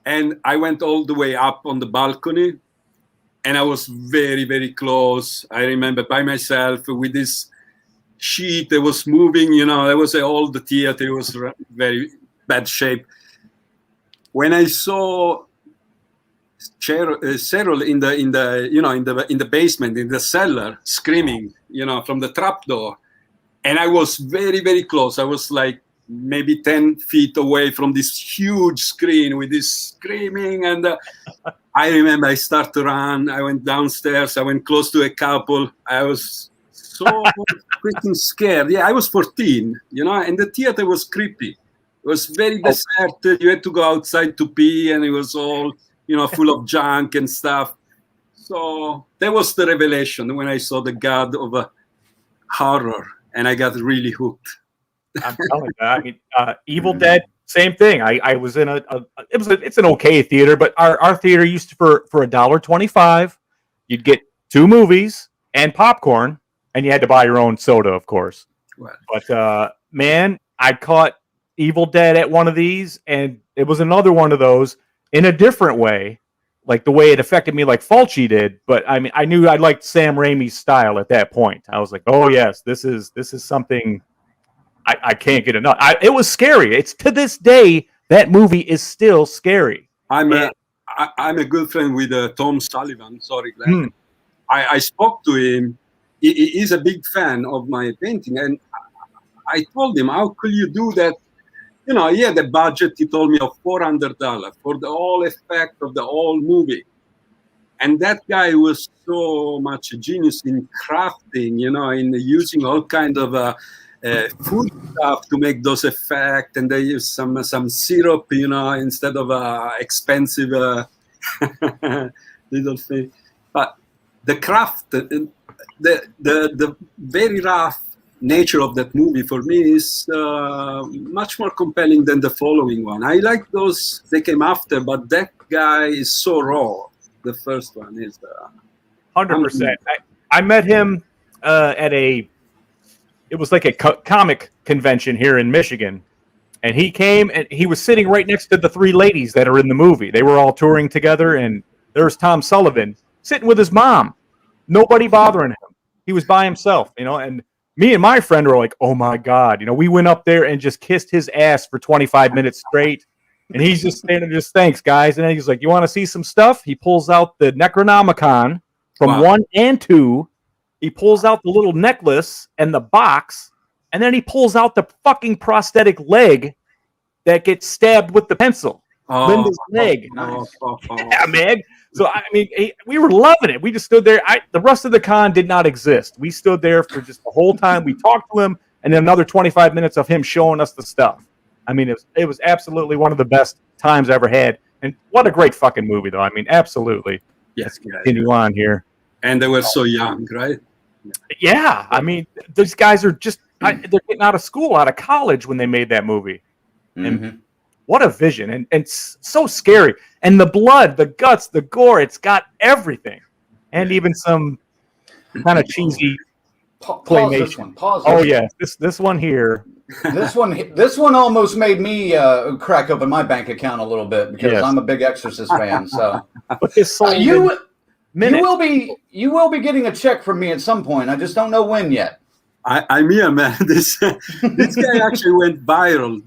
and I went all the way up on the balcony, and I was very, very close. I remember by myself with this sheet that was moving. There was all the theater. It was very bad shape. When I saw Cheryl in the basement, in the cellar, screaming, from the trapdoor, and I was very, very close. I was like maybe 10 feet away from this huge screen with this screaming, and I remember I started to run. I went downstairs. I went close to a couple. I was so freaking scared. Yeah, I was 14, and the theater was creepy. It was very deserted. You had to go outside to pee, and it was all, full of junk and stuff. So that was the revelation when I saw the God of horror, and I got really hooked. I'm telling you, I mean, Evil Dead, same thing. I was in it's an okay theater, but our theater used to, for $1.25, you'd get 2 movies and popcorn, and you had to buy your own soda, of course. Right. But man, I caught Evil Dead at one of these, and it was another one of those in a different way, like the way it affected me, like Fulci did. But I mean, I knew I liked Sam Raimi's style at that point. I was like, oh yes, this is something I can't get enough. It was scary. It's to this day that movie is still scary. I'm a good friend with Tom Sullivan. Sorry, Glenn. I spoke to him. He's a big fan of my painting, and I told him, how could you do that? He had a budget, he told me, of $400 for the whole effect of the whole movie. And that guy was so much a genius in crafting, in using all kind of food stuff to make those effects. And they use some syrup, instead of expensive little thing. But the craft, the very rough nature of that movie for me is much more compelling than the following one. I like those they came after, but that guy is so raw. The first one is 100%. I met him at it was like a comic convention here in Michigan, and he came and he was sitting right next to the 3 ladies that are in the movie. They were all touring together, and there's Tom Sullivan sitting with his mom. Nobody bothering him. He was by himself, and me and my friend were like, oh my God. We went up there and just kissed his ass for 25 minutes straight. And he's just standing there, just thanks, guys. And then he's like, you want to see some stuff? He pulls out the Necronomicon from 1 and 2. He pulls out the little necklace and the box. And then he pulls out the fucking prosthetic leg that gets stabbed with the pencil. Linda's leg. Yeah, man. So, I mean, we were loving it. We just stood there. The rest of the con did not exist. We stood there for just the whole time. We talked to him, and then another 25 minutes of him showing us the stuff. I mean, it was absolutely one of the best times I ever had. And what a great fucking movie, though. I mean, absolutely. Yes. Let's continue on here. And they were so young, right? Yeah. I mean, these guys are just, they're getting out of school, out of college when they made that movie. And what a vision. And it's so scary. And the blood, the guts, the gore, it's got everything. And even some kind of cheesy claymation. Oh, yeah. This one here. This one almost made me crack open my bank account a little bit because I'm a big Exorcist fan. So you will be getting a check from me at some point. I just don't know when yet. I'm here, man. This guy actually went viral.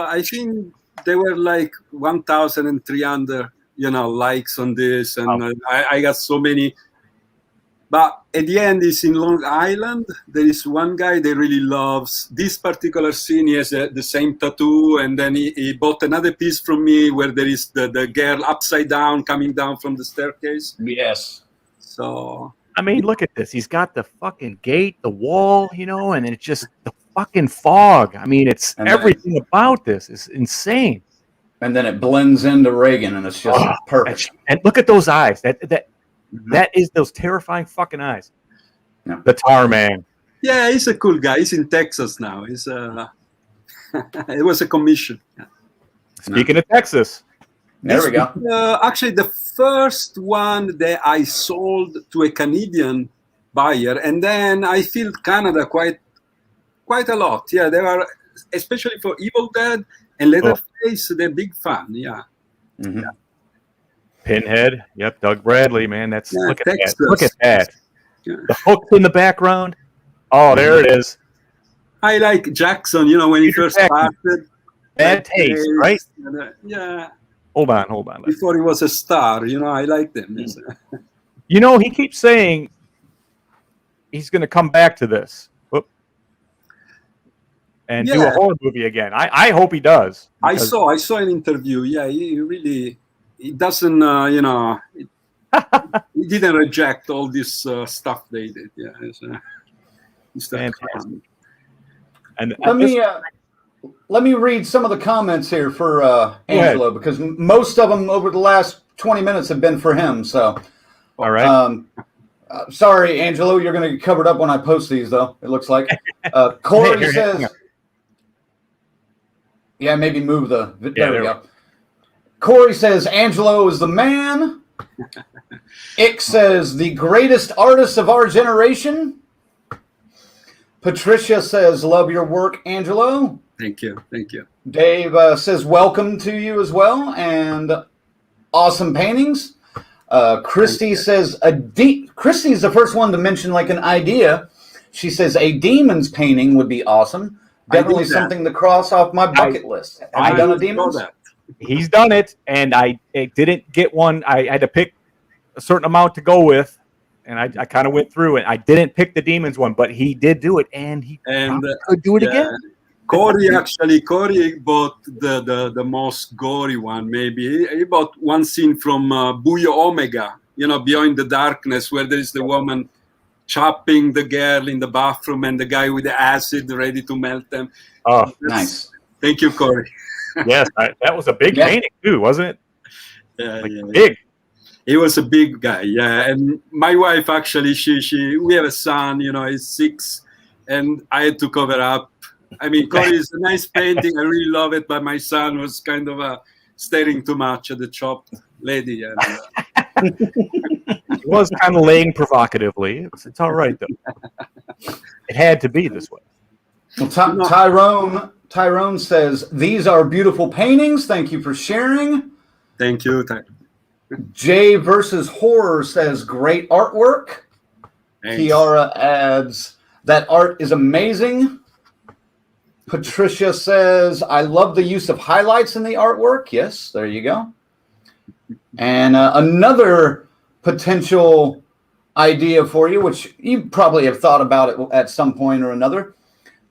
I think there were like 1,300 likes on this, and I got so many. But at the end, it's in Long Island. There is one guy that really loves this particular scene. He has the same tattoo, and then he bought another piece from me where there is the girl upside down coming down from the staircase. Yes. So I mean, look at this. He's got the fucking gate, the wall, and it's just the fucking fog. I mean, it's everything about this is insane. And then it blends into Reagan, and it's just perfect. And look at those eyes. That is those terrifying fucking eyes. Yeah. The Tar Man. Yeah, he's a cool guy. He's in Texas now. It was a commission. Yeah. Speaking of Texas. There we go. Actually, the first one that I sold to a Canadian buyer, and then I filled Canada quite a lot. Yeah, they were, especially for Evil Dead and Leatherface, they're big fan. Yeah. Mm-hmm. Yeah. Pinhead. Yep, Doug Bradley, man. Look at Texas. that. Look at that. Yeah. The hooks in the background. Oh, there it is. I like Jackson, when he first started. Bad taste, right? Yeah. Hold on. Before he was a star, I liked him. He keeps saying he's going to come back to this. And do a horror movie again. I hope he does. I saw an interview. Yeah, he doesn't, he didn't reject all this stuff they did. Yeah. Mr. Fantastic. And let me read some of the comments here for Angelo, because most of them over the last 20 minutes have been for him. So, all right. Sorry, Angelo, you're going to get covered up when I post these, though. It looks like Corey says, "Yeah, maybe move the. There we go." Corey says, "Angelo is the man." Ick says, "The greatest artist of our generation." Patricia says, "Love your work, Angelo." Thank you. Thank you. Dave says, "Welcome to you as well, and awesome paintings." Christy says, Christy's the first one to mention like an idea. She says, "A demon's painting would be awesome. Definitely something to cross off my bucket list." Have you done a demon's? He's done it, and I didn't get one. I had to pick a certain amount to go with, and I kind of went through it. I didn't pick the demons one, but he did do it, and he could do it again. Corey bought the most gory one. Maybe he bought one scene from Buio Omega, Beyond the Darkness, where there is the woman chopping the girl in the bathroom and the guy with the acid ready to melt them. Oh, nice! Thank you, Corey. Yes, that was a big painting too, wasn't it? Yeah, big. He was a big guy, and my wife actually, we have a son, he's 6, and I had to cover up. I mean, Corey is a nice painting. I really love it, but my son was kind of staring too much at the chopped lady. And, he was kind of laying provocatively. It's all right though. It had to be this way. Well, Tyrone says, "These are beautiful paintings. Thank you for sharing." Thank you. Jay versus Horror says, "Great artwork." Thanks. Kiara adds, "That art is amazing." Patricia says, "I love the use of highlights in the artwork." Yes, there you go. And another potential idea for you, which you probably have thought about it at some point or another.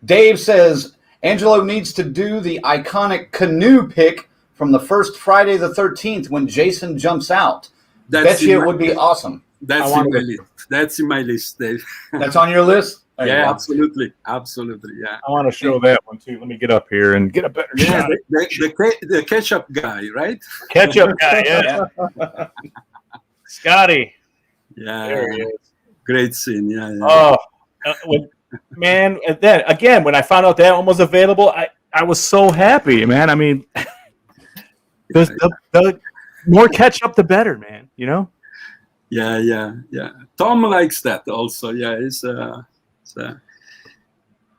Dave says, "Angelo needs to do the iconic canoe pic from the first Friday the 13th when Jason jumps out." Bet you it would be awesome. That's in my list. That's in my list, Dave. That's on your list? Yeah, absolutely. Absolutely, yeah. I want to show that one too. Let me get up here and get a better shot. The ketchup guy, right? Ketchup guy, yeah. Scotty. Yeah. There he is. Great scene, yeah. Oh, man, then again, when I found out that one was available, I was so happy, man. I mean, the more ketchup, the better, man. Yeah. Tom likes that also. Yeah, it's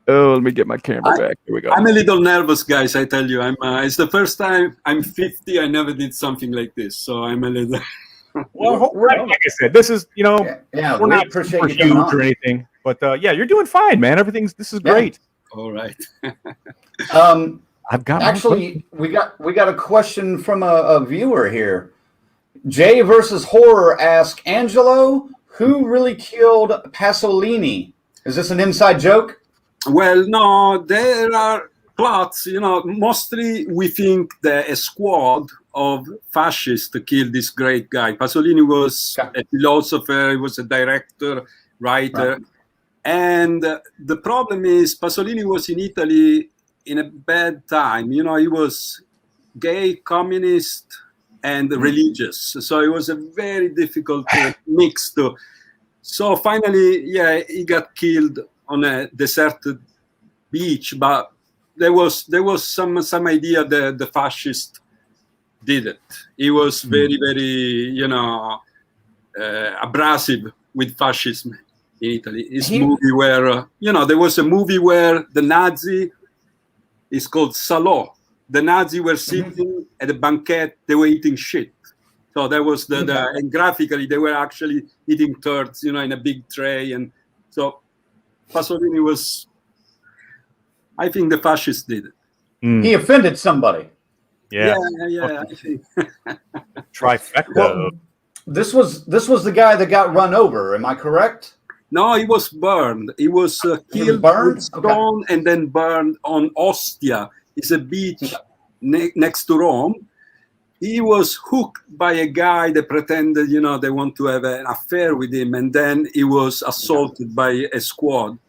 Oh, let me get my camera back. Here we go. I'm a little nervous, guys. I tell you, it's the first time. I'm 50. I never did something like this, so I'm a little. Well, like I said, this is we're not super huge or anything, but you're doing fine, man. This is great. All right. I've got we got a question from a viewer here. Jay versus Horror asks, "Angelo, who really killed Pasolini?" Is this an inside joke? Well, no, there are plots. Mostly we think that a squad of fascists killed this great guy. Pasolini was a philosopher, he was a director, writer. Right. And the problem is Pasolini was in Italy in a bad time. He was gay, communist, and religious. So it was a very difficult mix to... So finally, he got killed on a deserted beach, but there was some idea that the fascist did it. He was very, very, abrasive with fascism in Italy. Movie where, there was a movie where the Nazi is called Salò. The Nazi were sitting at a banquet, they were eating shit. So that was and graphically, they were actually eating turds, in a big tray. And so Pasolini was, I think the fascists did it. He offended somebody. Yeah. I think. Trifecta. Well, this was the guy that got run over. Am I correct? No, he was burned. He was killed with stone and then burned on Ostia. It's a beach next to Rome. He was hooked by a guy that pretended, they want to have an affair with him, and then he was assaulted by a squad.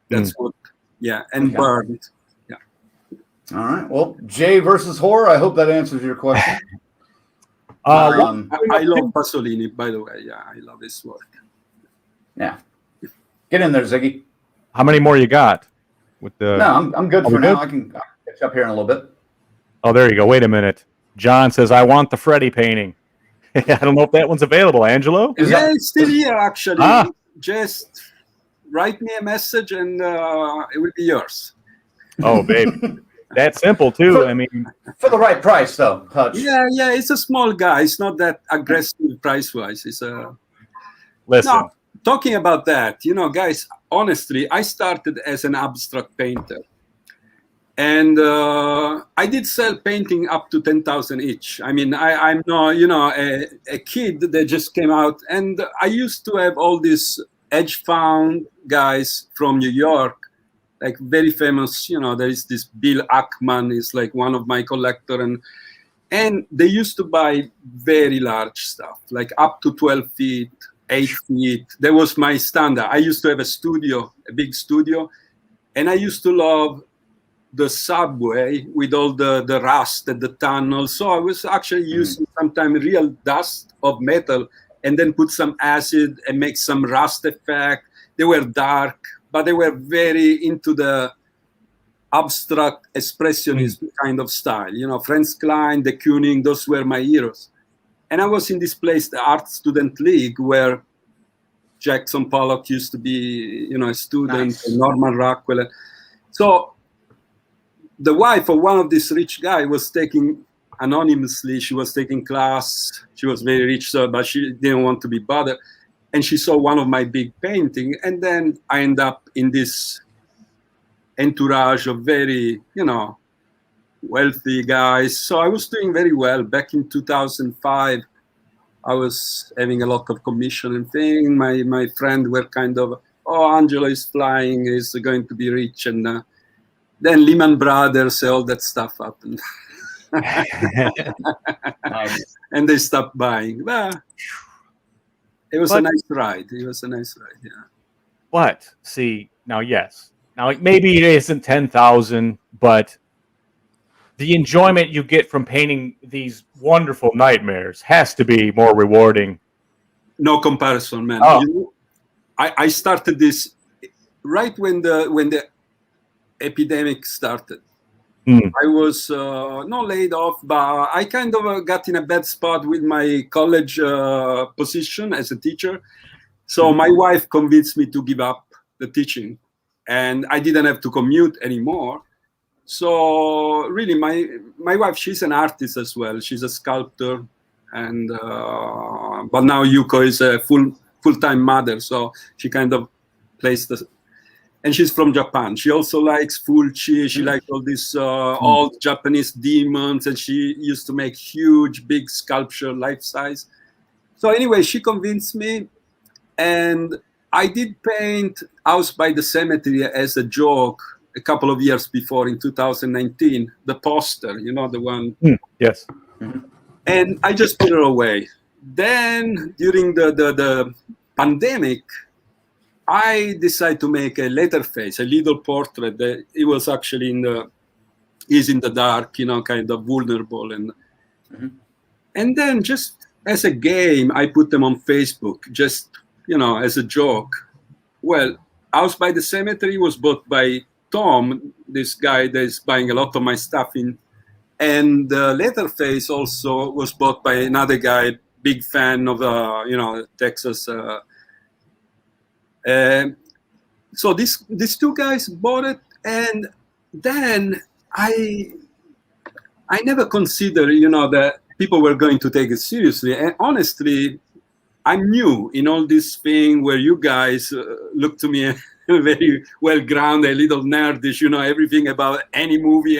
That's what. Yeah, and Okay. burned. Yeah. All right. Well, Jay versus horror. I hope that answers your question. I love Pasolini, by the way. Yeah, I love his work. Yeah. Get in there, Ziggy. How many more you got? With the No, I'm good Are for we now. good? I can catch up here in a little bit. Oh, there you go. Wait a minute. John says, I want the Freddy painting. I don't know if that one's available, Angelo. Yeah, it's still here, actually. Ah. Just write me a message and it will be yours. Oh, baby. That's simple, too. I mean, for the right price, though, Hutch. Yeah, it's a small guy. It's not that aggressive price-wise. It's a... Listen. No, talking about that, guys, honestly, I started as an abstract painter. And I did sell painting up to 10,000 each. I mean, I'm not, a kid that just came out. And I used to have all these edge found guys from New York, like very famous, there is this Bill Ackman is like one of my collector. And they used to buy very large stuff, like up to 12 feet, 8 feet. That was my standard. I used to have a big studio. And I used to love the subway with all the rust at the tunnel. So I was actually using sometimes real dust of metal and then put some acid and make some rust effect. They were dark, but they were very into the abstract expressionism kind of style. Franz Klein, de Kooning, those were my heroes. And I was in this place, the Art Student League, where Jackson Pollock used to be, a student, nice. Norman Rockwell. So the wife of one of this rich guy was taking anonymously. She was taking class. She was very rich, but she didn't want to be bothered. And she saw one of my big painting. And then I end up in this entourage of very, wealthy guys. So I was doing very well. Back in 2005, I was having a lot of commission and thing. My friend were kind of, Angelo is flying, he's going to be rich. And then Lehman Brothers, all that stuff happened. Nice. And they stopped buying. Well, it was a nice ride. Yeah. But, see, now, yes. Now, maybe it isn't 10,000, but the enjoyment you get from painting these wonderful nightmares has to be more rewarding. No comparison, man. Oh. I started this right when the epidemic started. I was not laid off, but I kind of got in a bad spot with my college position as a teacher. So my wife convinced me to give up the teaching, and I didn't have to commute anymore. So really, my wife, she's an artist as well. She's a sculptor, and but now Yuko is a full-time mother, so she kind of plays and she's from Japan. She also likes Fulci. She likes all these old Japanese demons, and she used to make huge, big sculpture, life-size. So anyway, she convinced me, and I did paint House by the Cemetery as a joke a couple of years before, in 2019, the poster, the one. Yes. And I just put it away. Then during the pandemic, I decided to make a letterface, a little portrait. That it was actually he's in the dark, kind of vulnerable. And then just as a game, I put them on Facebook, just, as a joke. Well, House by the Cemetery was bought by Tom, this guy that is buying a lot of my stuff in. And Letterface also was bought by another guy, big fan of, Texas. So these two guys bought it, and then I never considered, that people were going to take it seriously. And honestly, I'm new in all this thing where you guys look to me very well grounded, a little nerdish, everything about any movie,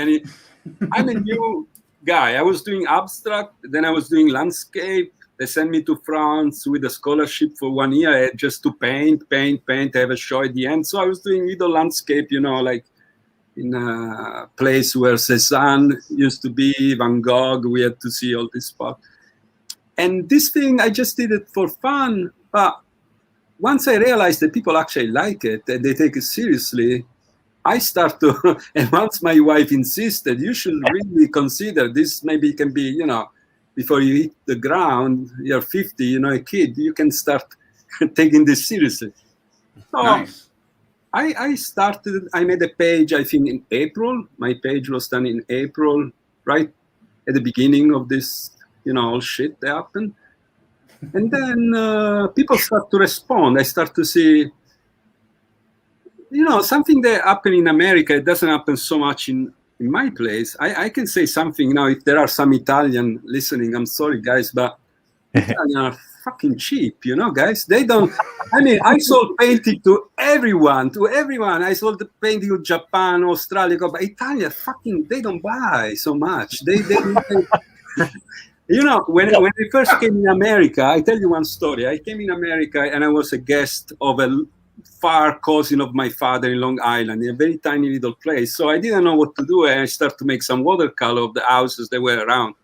I'm a new guy. I was doing abstract, then I was doing landscape. They sent me to France with a scholarship for 1 year just to paint, have a show at the end. So I was doing little landscape, like in a place where Cézanne used to be, Van Gogh. We had to see all this stuff. And this thing, I just did it for fun. But once I realized that people actually like it and they take it seriously, I start to, and once my wife insisted, you should really consider this. Maybe it can be, you know, before you hit the ground, you're 50, you know, a kid, you can start taking this seriously. So Nice. I started, I made a page, I think in April. My page was done in April, right at the beginning of this, you know, all shit that happened. And then people start to respond. I start to see, you know, something that happened in America. It doesn't happen so much in my place. I can say something now. If there are some Italian listening, I'm sorry, guys, but Italians are fucking cheap, you know, guys. They don't. I mean, I sold painting to everyone. I sold the painting to Japan, Australia, but Italians fucking, they don't buy so much. They you know, when I first came in America, I tell you one story. I came in America and I was a guest of a far cousin of my father in Long Island, in a very tiny little place. So I didn't know what to do, and I started to make some watercolor of the houses that were around.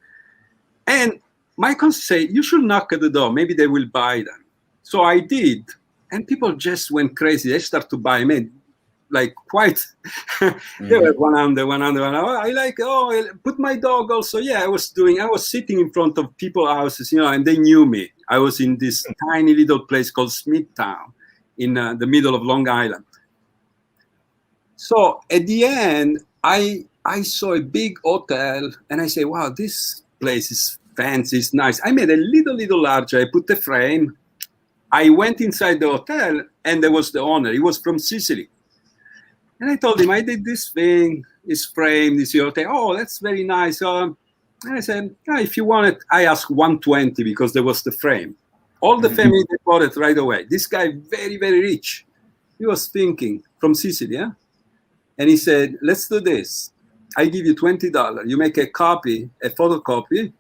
And my cousin said, you should knock at the door. Maybe they will buy them. So I did. And people just went crazy. They started to buy me. Like quite, they were 100. I like, put my dog also. Yeah, I was sitting in front of people's houses, you know, and they knew me. I was in this tiny little place called Smithtown in the middle of Long Island. So at the end, I saw a big hotel and I say, wow, this place is fancy, it's nice. I made a little larger. I put the frame. I went inside the hotel and there was the owner. He was from Sicily. And I told him, I did this thing, it's framed, this hotel. Oh, that's very nice. And I said, if you want it, I asked 120 because there was the frame. All the family, they bought it right away. This guy, very, very rich. He was thinking, from Sicily, yeah? And he said, let's do this. I give you $20. You make a copy, a photocopy,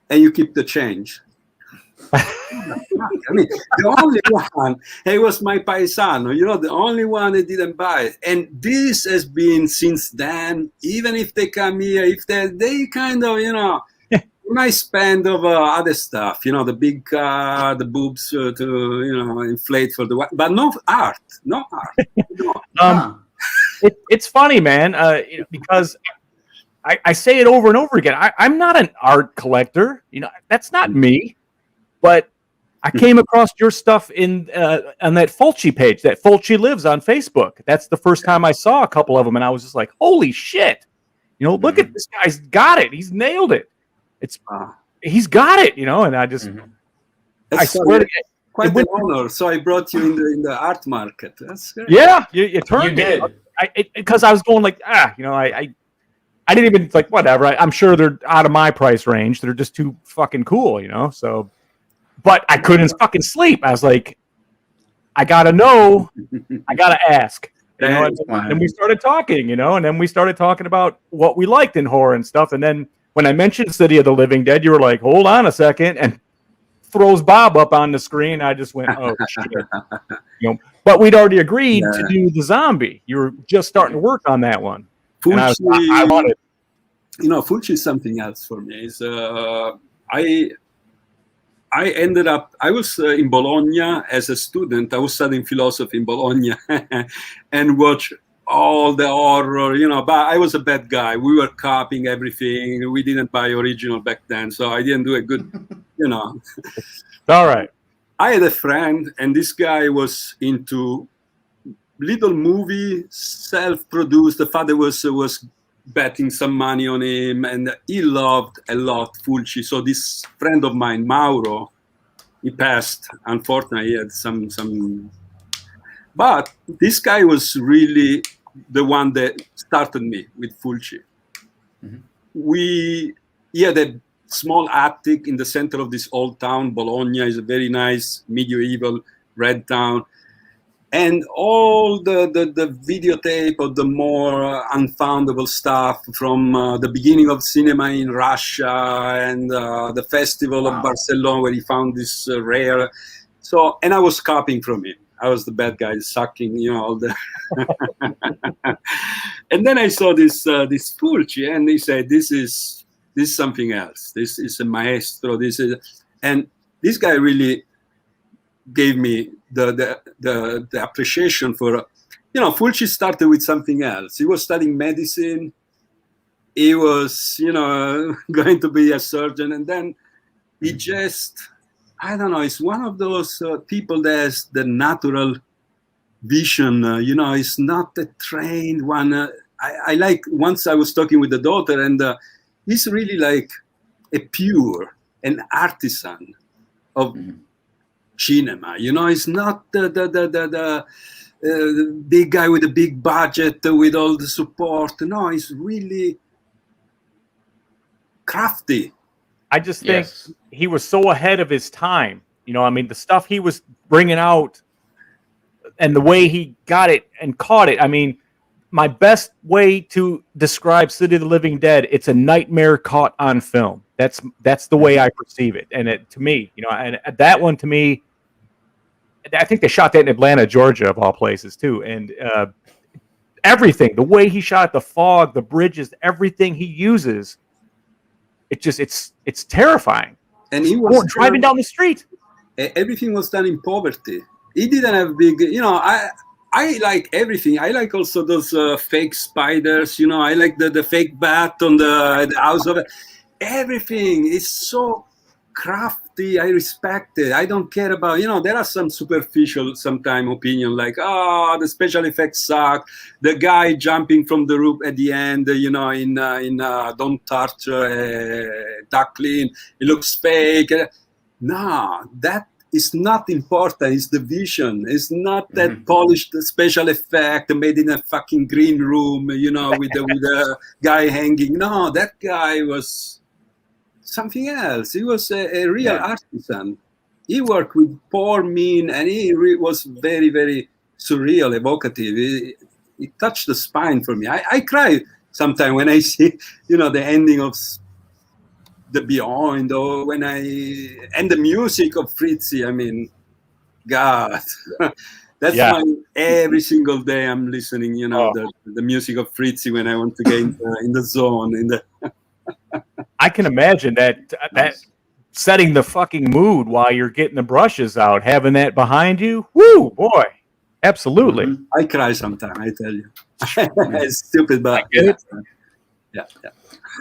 and you keep the change. I mean, the only one, he was my paisano, you know, the only one that didn't buy it. And this has been since then, even if they come here, if they kind of, you know, might spend of other stuff, you know, the big car, the boobs to, you know, inflate for the, but no art. No. It's funny, man, you know, because I say it over and over again. I'm not an art collector, you know, that's not me. But I came across your stuff in on that Fulci page, that Fulci Lives on Facebook. That's the first time I saw a couple of them, and I was just like, "Holy shit!" You know, look at this guy's got it. He's nailed it. He's got it. You know, and I just, I swear to God, quite an honor. So I brought you in the art market. That's great. Yeah, you turned it because I was going like, you know, I didn't even like whatever. I'm sure they're out of my price range. They're just too fucking cool, you know. So. But I couldn't fucking sleep. I was like, I gotta know. I gotta ask. You know, and we started talking, you know, and then we started talking about what we liked in horror and stuff. And then when I mentioned City of the Living Dead, you were like, hold on a second, and throws Bob up on the screen. I just went, oh shit. You know, but we'd already agreed to do the zombie. You were just starting to work on that one. And I wanted. You know, Fulci is something else for me. Is I ended up, I was in Bologna as a student. I was studying philosophy in Bologna and watched all the horror, you know, but I was a bad guy. We were copying everything. We didn't buy original back then, so I didn't do a good, you know. All right. I had a friend, and this guy was into little movie, self-produced. The father was betting some money on him, and he loved a lot Fulci. So this friend of mine, Mauro, he passed. Unfortunately, he had some. But this guy was really the one that started me with Fulci. He had a small attic in the center of this old town. Bologna is a very nice medieval red town. And all the videotape of the more unfoundable stuff from the beginning of cinema in Russia and the festival of Barcelona where he found this rare. So, and I was copying from him. I was the bad guy sucking, you know, all the. And then I saw this Fulci, and he said, "This is something else. This is a maestro. This is," and this guy really gave me the appreciation for, Fulci started with something else. He was studying medicine. He was, going to be a surgeon. And then he just, I don't know, it's one of those people that has the natural vision. It's not a trained one. I like, once I was talking with the daughter, and he's really like an artisan of cinema. It's not the big guy with a big budget with all the support. No, he's really crafty. I just think he was so ahead of his time. The stuff he was bringing out and the way he got it and caught it. My best way to describe City of the Living Dead, it's a nightmare caught on film. That's the way I perceive it. And to me, and that one to me, I think they shot that in Atlanta, Georgia, of all places too. And everything, the way he shot the fog, the bridges, everything he uses, it's terrifying. And he was driving down the street. Everything was done in poverty. He didn't have big, I like everything. I like also those fake spiders, I like the fake bat on the house of it. Everything is so crafty. I respect it. I don't care about, there are some superficial sometimes opinion like, the special effects suck. The guy jumping from the roof at the end, in Don't Touch Duckling, it looks fake. No, that is not important. It's the vision. It's not that polished special effect made in a fucking green room, with the guy hanging. No, that guy was something else. He was a real artisan. He worked with poor, mean, and he was very, very surreal, evocative. He touched the spine for me. I cry sometimes when I see, the ending of The Beyond, or and the music of Fritzi. God, that's every single day I'm listening, the music of Fritzi when I want to get in the zone. I can imagine that setting the fucking mood while you're getting the brushes out, having that behind you. Woo, boy. Absolutely. I cry sometimes, I tell you. It's stupid, but yeah.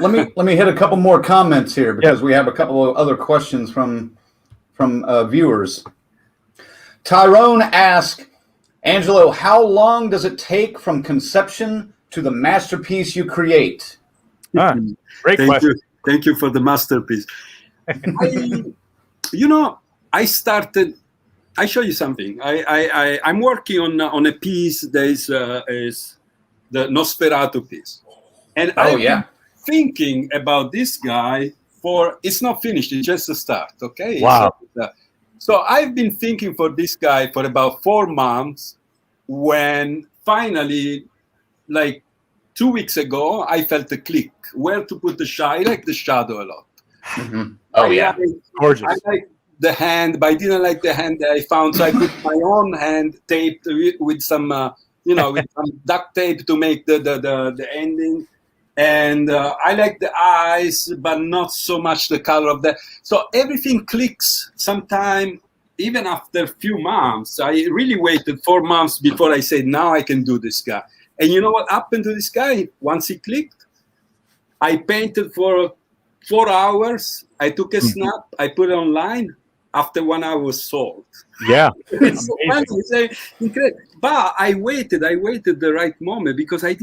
Let me hit a couple more comments here because we have a couple of other questions from viewers. Tyrone asked, Angelo, how long does it take from conception to the masterpiece you create? Great question. Thank you for the masterpiece. I show you something. I'm working on a piece that is the Nosferatu piece. And I've been thinking about this guy it's not finished, it's just a start, okay? Wow. So I've been thinking for this guy for about 4 months, when finally, like 2 weeks ago, I felt a click. Where to put the shadow? I like the shadow a lot. Gorgeous. I like the hand, but I didn't like the hand that I found, so I put my own hand taped with some, with some duct tape to make the ending. And I like the eyes, but not so much the color of that. So everything clicks sometime, even after a few months. I really waited 4 months before I said, now I can do this guy. And you know what happened to this guy? Once he clicked, I painted for 4 hours. I took a snap. I put it online. After 1 hour, was sold. Yeah. It's so funny. It's incredible. But I waited the right moment because I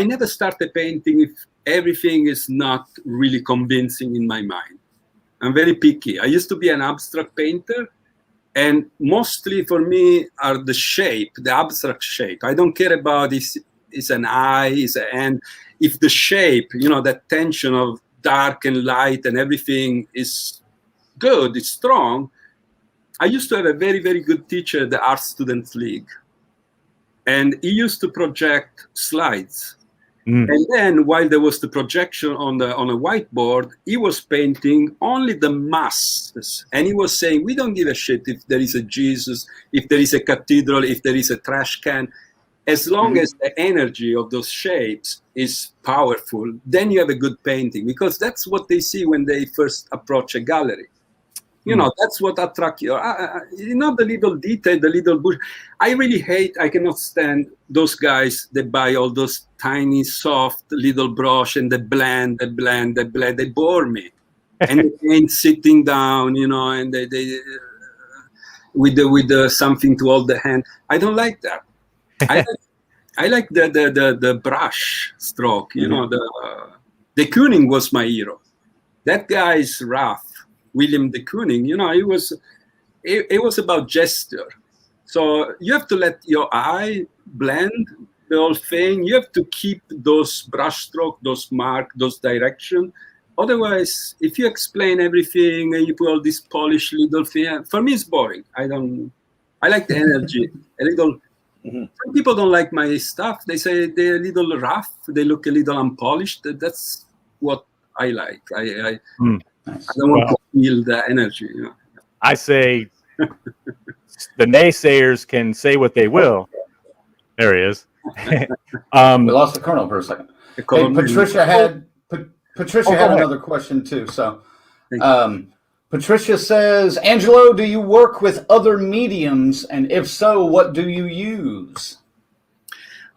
never start a painting if everything is not really convincing in my mind. I'm very picky. I used to be an abstract painter, and mostly for me are the shape, the abstract shape. I don't care about is an eye, is an hand. If the shape, that tension of dark and light and everything is good, it's strong. I used to have a very, very good teacher at the Art Students League. And he used to project slides. And then while there was the projection on a whiteboard, he was painting only the masses. And he was saying, we don't give a shit if there is a Jesus, if there is a cathedral, if there is a trash can. As long as the energy of those shapes is powerful, then you have a good painting, because that's what they see when they first approach a gallery. You know, that's what attracts you. Not the little detail, the little bush. I really I cannot stand those guys that buy all those tiny, soft little brush and they blend. They bore me. And they ain't sitting down, you know, and they with the something to hold the hand. I don't like that. I like the brush stroke. You know, the Kooning was my hero. That guy is rough. William de Kooning, you know, it was about gesture. So you have to let your eye blend the whole thing. You have to keep those brush stroke, those mark, those direction. Otherwise, if you explain everything and you put all this polished little thing, for me it's boring. I like the energy. A little. Some people don't like my stuff. They say they're a little rough. They look a little unpolished. That's what I like. I don't want to feel the energy. You know? I say the naysayers can say what they will. There he is. We lost the Colonel for a second. Hey, Patricia had another question too. So Patricia says, Angelo, do you work with other mediums? And if so, what do you use?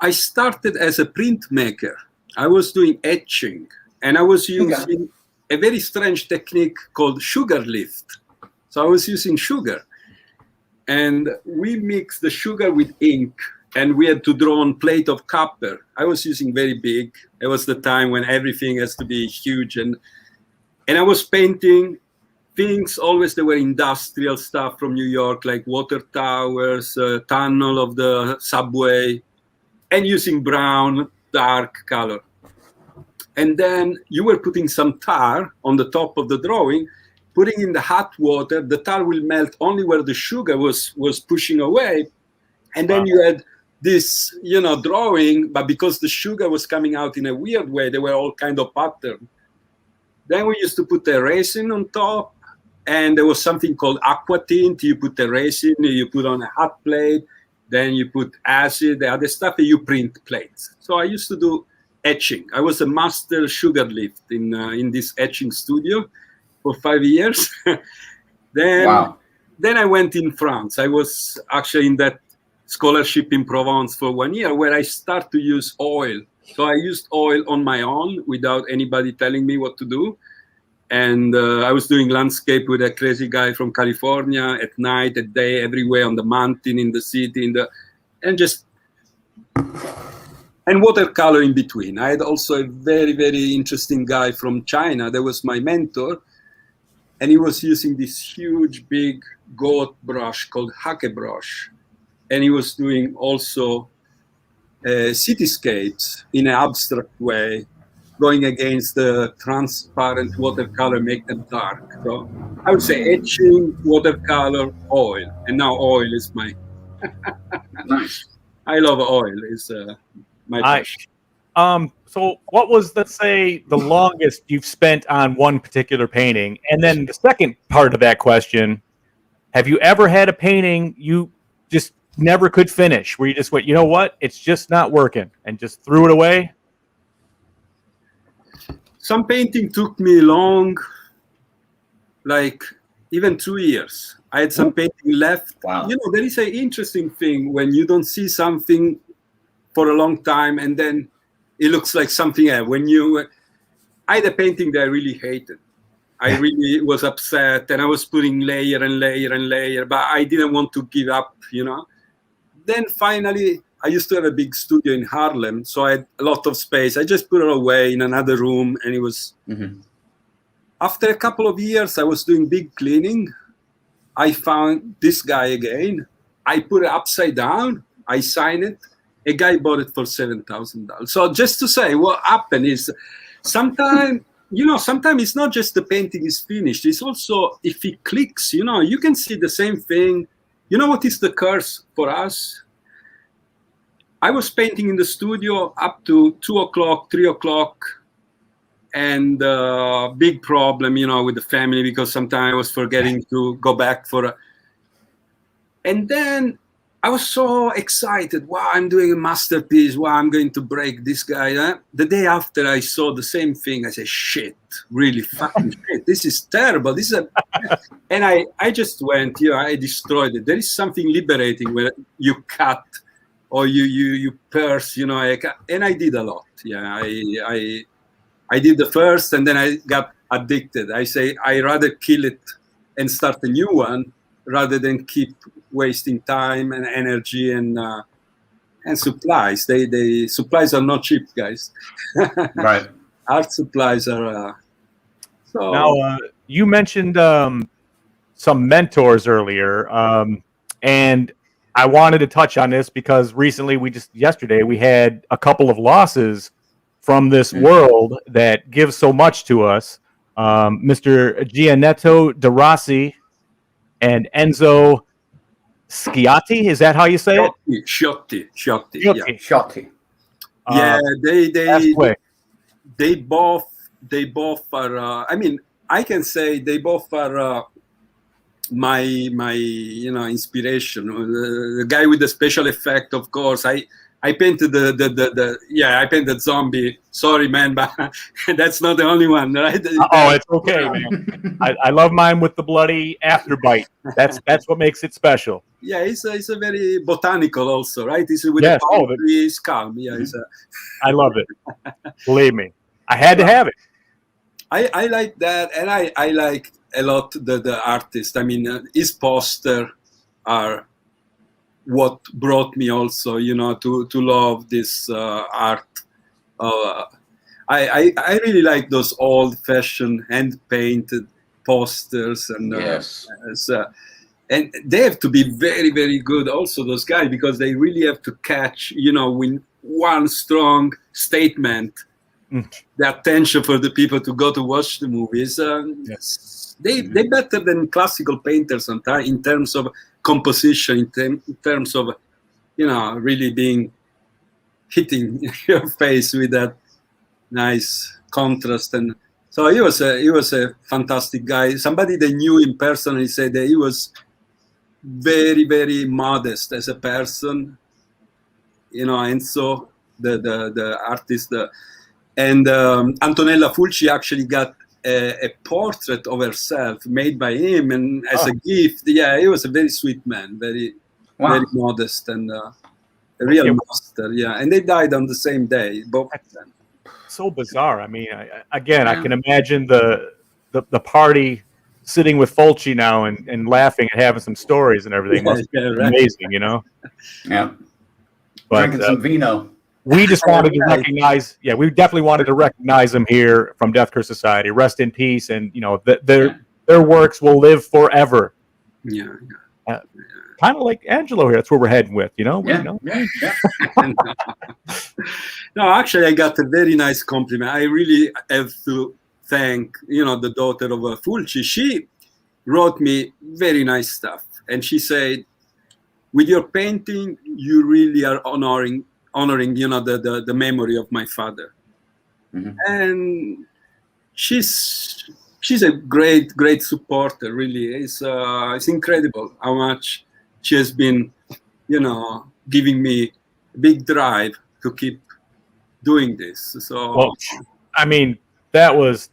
I started as a printmaker. I was doing etching, and I was using a very strange technique called sugar lift. So I was using sugar, and we mixed the sugar with ink, and we had to draw on plate of copper. I was using very big. It was the time when everything has to be huge, and I was painting things always that were industrial stuff from New York, like water towers, tunnel of the subway, and using brown, dark color. And then you were putting some tar on the top of the drawing, putting in the hot water. The tar will melt only where the sugar was pushing away. And then you had this, you know, drawing, but because the sugar was coming out in a weird way, they were all kind of patterned. Then we used to put the resin on top, and there was something called aqua tint. You put the resin, you put on a hot plate, then you put acid, the other stuff, and you print plates. So I used to do etching. I was a master sugar lift in this etching studio for 5 years. Then I went in France. I was actually in that scholarship in Provence for 1 year where I started to use oil. So I used oil on my own without anybody telling me what to do. And I was doing landscape with a crazy guy from California at night, at day, everywhere on the mountain, in the city, and watercolor in between. I had also a very, very interesting guy from China that was my mentor. And he was using this huge, big goat brush called hake brush. And he was doing also cityscapes in an abstract way, going against the transparent watercolor, make them dark. So I would say etching, watercolor, oil. And now oil is my... Nice. I love oil. It's my passion. So what was, let's say, the longest you've spent on one particular painting? And then the second part of that question, have you ever had a painting you just never could finish, where you just went, you know what, it's just not working, and just threw it away? Some painting took me long, like even 2 years. I had some painting left. Wow. You know, there is an interesting thing when you don't see something for a long time and then it looks like something else. I had a painting that I really hated. I really was upset, and I was putting layer and layer and layer, but I didn't want to give up, you know. Then finally, I used to have a big studio in Harlem, so I had a lot of space. I just put it away in another room, and it was... After a couple of years, I was doing big cleaning. I found this guy again. I put it upside down. I signed it. A guy bought it for $7,000. So just to say, what happened is sometimes, you know, sometimes it's not just the painting is finished. It's also if it clicks, you know, you can see the same thing. You know what is the curse for us? I was painting in the studio up to 2 o'clock, 3 o'clock, and big problem, you know, with the family because sometimes I was forgetting to go back for and then I was so excited. Wow, I'm doing a masterpiece. Wow, I'm going to break this guy. The day after I saw the same thing, I said, shit, really fucking shit. This is terrible. This is And I just went, I destroyed it. There is something liberating when you cut or you pierce, and I did a lot. Yeah, I did the first, and then I got addicted. I say I rather kill it and start a new one rather than keep wasting time and energy and supplies. They supplies are not cheap, guys. Right. Art supplies are. So Now, you mentioned some mentors earlier, and I wanted to touch on this because yesterday we had a couple of losses from this world that gives so much to us. Mr. Gianetto De Rossi and Enzo Sciatti, is that how you say it? Ciotti. Shotty. Yeah, Way. they both are. I mean, I can say they both are my inspiration. The guy with the special effect, of course. I painted I painted zombie. Sorry, man, but that's not the only one, right? Oh, it's okay, man. I love mine with the bloody afterbite. That's what makes it special. Yeah, it's a very botanical also, right? It's with Yes. the calm. Yeah, I love it. Believe me, I had to have it. I like that, and I like a lot the artist. I mean, his poster are what brought me also, to love this art. I really like those old-fashioned hand-painted posters, and yes, and they have to be very, very good also, those guys, because they really have to catch, with one strong statement, the attention for the people to go to watch the movies. Yes. They better than classical painters sometimes in terms of composition, in terms of, really hitting your face with that nice contrast. And so he was a fantastic guy. Somebody they knew him personally said that he was very, very modest as a person, and so the artist, and Antonella Fulci actually got a portrait of herself made by him, and as a gift. Yeah, he was a very sweet man, very modest, and a real master. Yeah, and they died on the same day, both of them. So bizarre. I mean, I can imagine the party sitting with Fulci now and laughing and having some stories and everything. Must be amazing, Yeah. But, drinking some vino. We just wanted to recognize. Yeah, we definitely wanted to recognize them here from Death Curse Society. Rest in peace, and their works will live forever. Yeah. Kind of like Angelo here. That's where we're heading with. No, actually, I got a very nice compliment. I really have to thank, the daughter of Fulci. She wrote me very nice stuff, and she said, "With your painting, you really are honoring, the memory of my father." Mm-hmm. And she's a great supporter. Really, it's incredible how much she has been, giving me a big drive to keep doing this. So, well, I mean, that was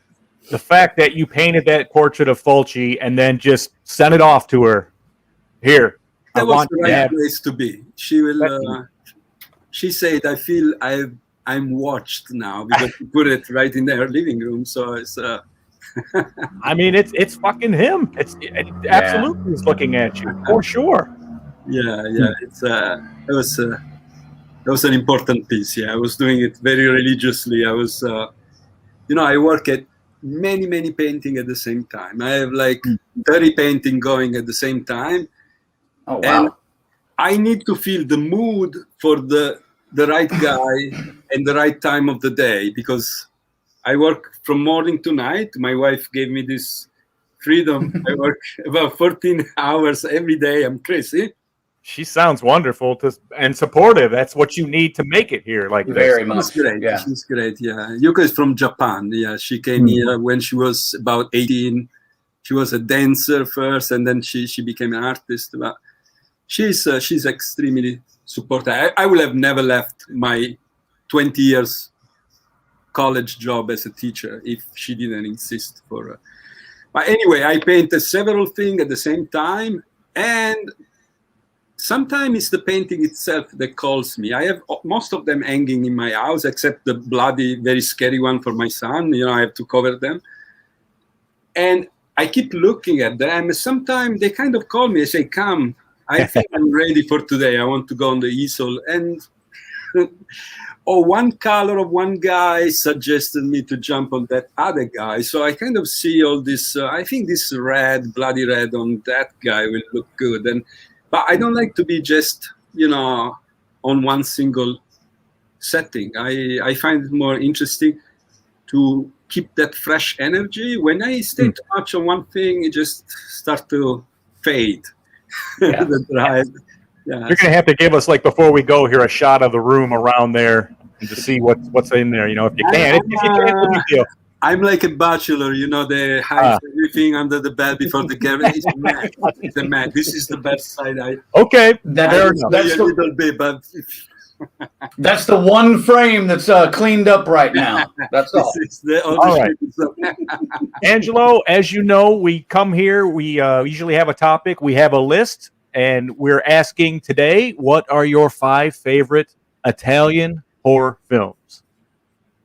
the fact that you painted that portrait of Fulci and then just sent it off to her. Here, that was the right place to be. She will. She said, "I feel I'm watched now," because she put it right in their living room. So it's. I mean, it's fucking him. It absolutely is looking at you for sure. Yeah. It was an important piece. Yeah, I was doing it very religiously. I was, I work at many painting at the same time. I have like 30 painting going at the same time. Oh wow! And I need to feel the mood for the right guy and the right time of the day, because I work from morning to night. My wife gave me this freedom. I work about 14 hours every day. I'm crazy. She sounds wonderful and supportive. That's what you need to make it here. Like very much. She's great. Yeah. She's great. Yeah. Yuka is from Japan. Yeah. She came here when she was about 18. She was a dancer first, and then she became an artist. But she's extremely supportive. I would have never left my 20 years college job as a teacher if she didn't insist for. But anyway, I painted several things at the same time, and sometimes it's the painting itself that calls me. I have most of them hanging in my house, except the bloody, very scary one for my son. I have to cover them. And I keep looking at them. Sometimes they kind of call me. I say, come, I think I'm ready for today. I want to go on the easel. And one color of one guy suggested me to jump on that other guy. So I kind of see all this. I think this red, bloody red on that guy will look good. But I don't like to be just, on one single setting. I find it more interesting to keep that fresh energy. When I stay too much on one thing, it just starts to fade. Yeah. The drive. Yeah. You're going to have to give us, like, before we go here, a shot of the room around there and to see what's in there, if you can. If you can, no big deal. I'm like a bachelor, they hide everything under the bed before the game. It's mad. It's a mad. This is the best side. Okay. That's a little bit, but that's the one frame that's cleaned up right now. That's all. All right. Angelo, as you know, we come here. We usually have a topic. We have a list, and we're asking today, what are your 5 favorite Italian horror films?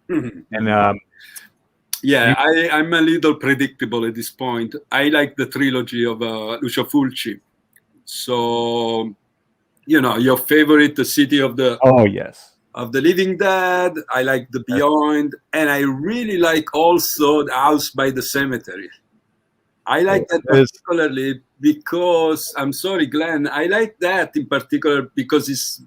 And I'm a little predictable at this point. I like the trilogy of Lucio Fulci. So, your favorite, The City of the of the Living Dead. I like The Beyond, and I really like also The House by the Cemetery. I like that particularly because, I'm sorry, Glenn, I like that in particular because it's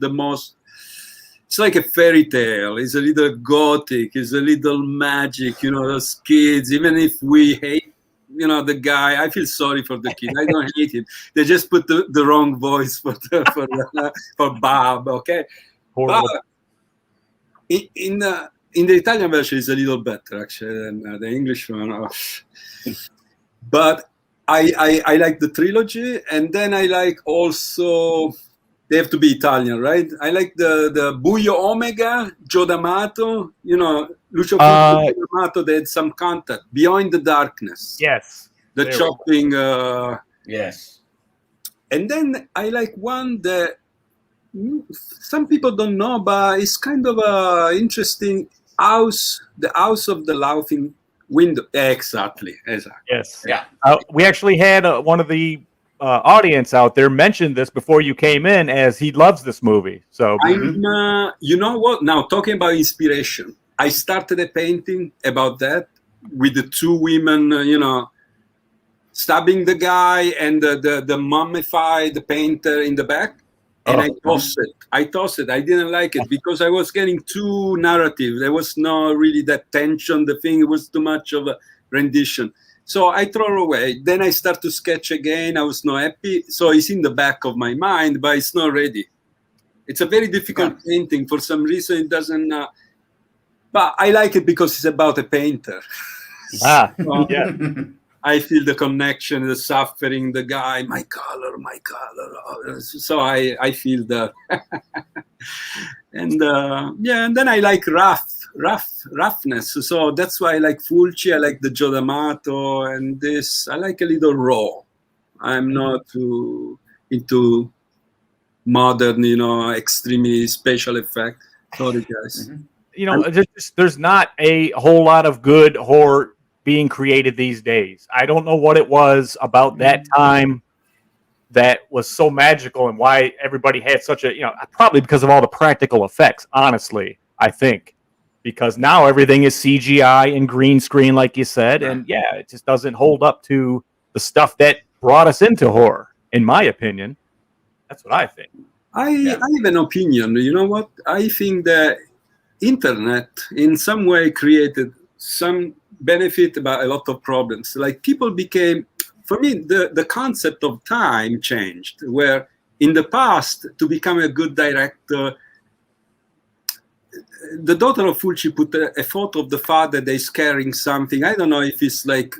like a fairy tale. It's a little gothic. It's a little magic. Those kids, even if we hate, the guy, I feel sorry for the kid. I don't hate him. They just put the wrong voice for Bob. Okay. But in the Italian version, it's a little better actually than the English one. But I like the trilogy, and then I like also. They have to be Italian, right? I like the Buio Omega, Joe D'Amato, Lucio Fulci, Joe D'Amato. They had some contact. Beyond the Darkness. Yes. The chopping. Yes. And then I like one that some people don't know, but it's kind of a interesting house. The House of the Laughing Window. Exactly. Yes. Yeah. We actually had one of the audience out there mentioned this before you came in, as he loves this movie. So you know what? Now, talking about inspiration, I started a painting about that with the 2 women, stabbing the guy and the mummified painter in the back. And I tossed it. I didn't like it because I was getting too narrative. There was not really that tension. The thing, it was too much of a rendition. So I throw it away. Then I start to sketch again. I was not happy. So it's in the back of my mind, but it's not ready. It's a very difficult painting. For some reason, it doesn't. But I like it because it's about a painter. Yeah. I feel the connection, the suffering, the guy, my color. So I feel that. And and then I like roughness. So that's why I like Fulci. I like the Joe D'Amato, and this. I like a little raw. I'm not too into modern, extremely special effect. Sorry, guys. There's not a whole lot of good horror being created these days. I don't know what it was about that time that was so magical and why everybody had such a, probably because of all the practical effects, honestly, I think. Because now everything is CGI and green screen, like you said, and it just doesn't hold up to the stuff that brought us into horror, in my opinion. That's what I think. I have an opinion. You know what? I think that internet in some way created some benefit about a lot of problems. Like people became, for me, the concept of time changed, where in the past, to become a good director, the daughter of Fulci put a photo of the father that is carrying something. I don't know if it's like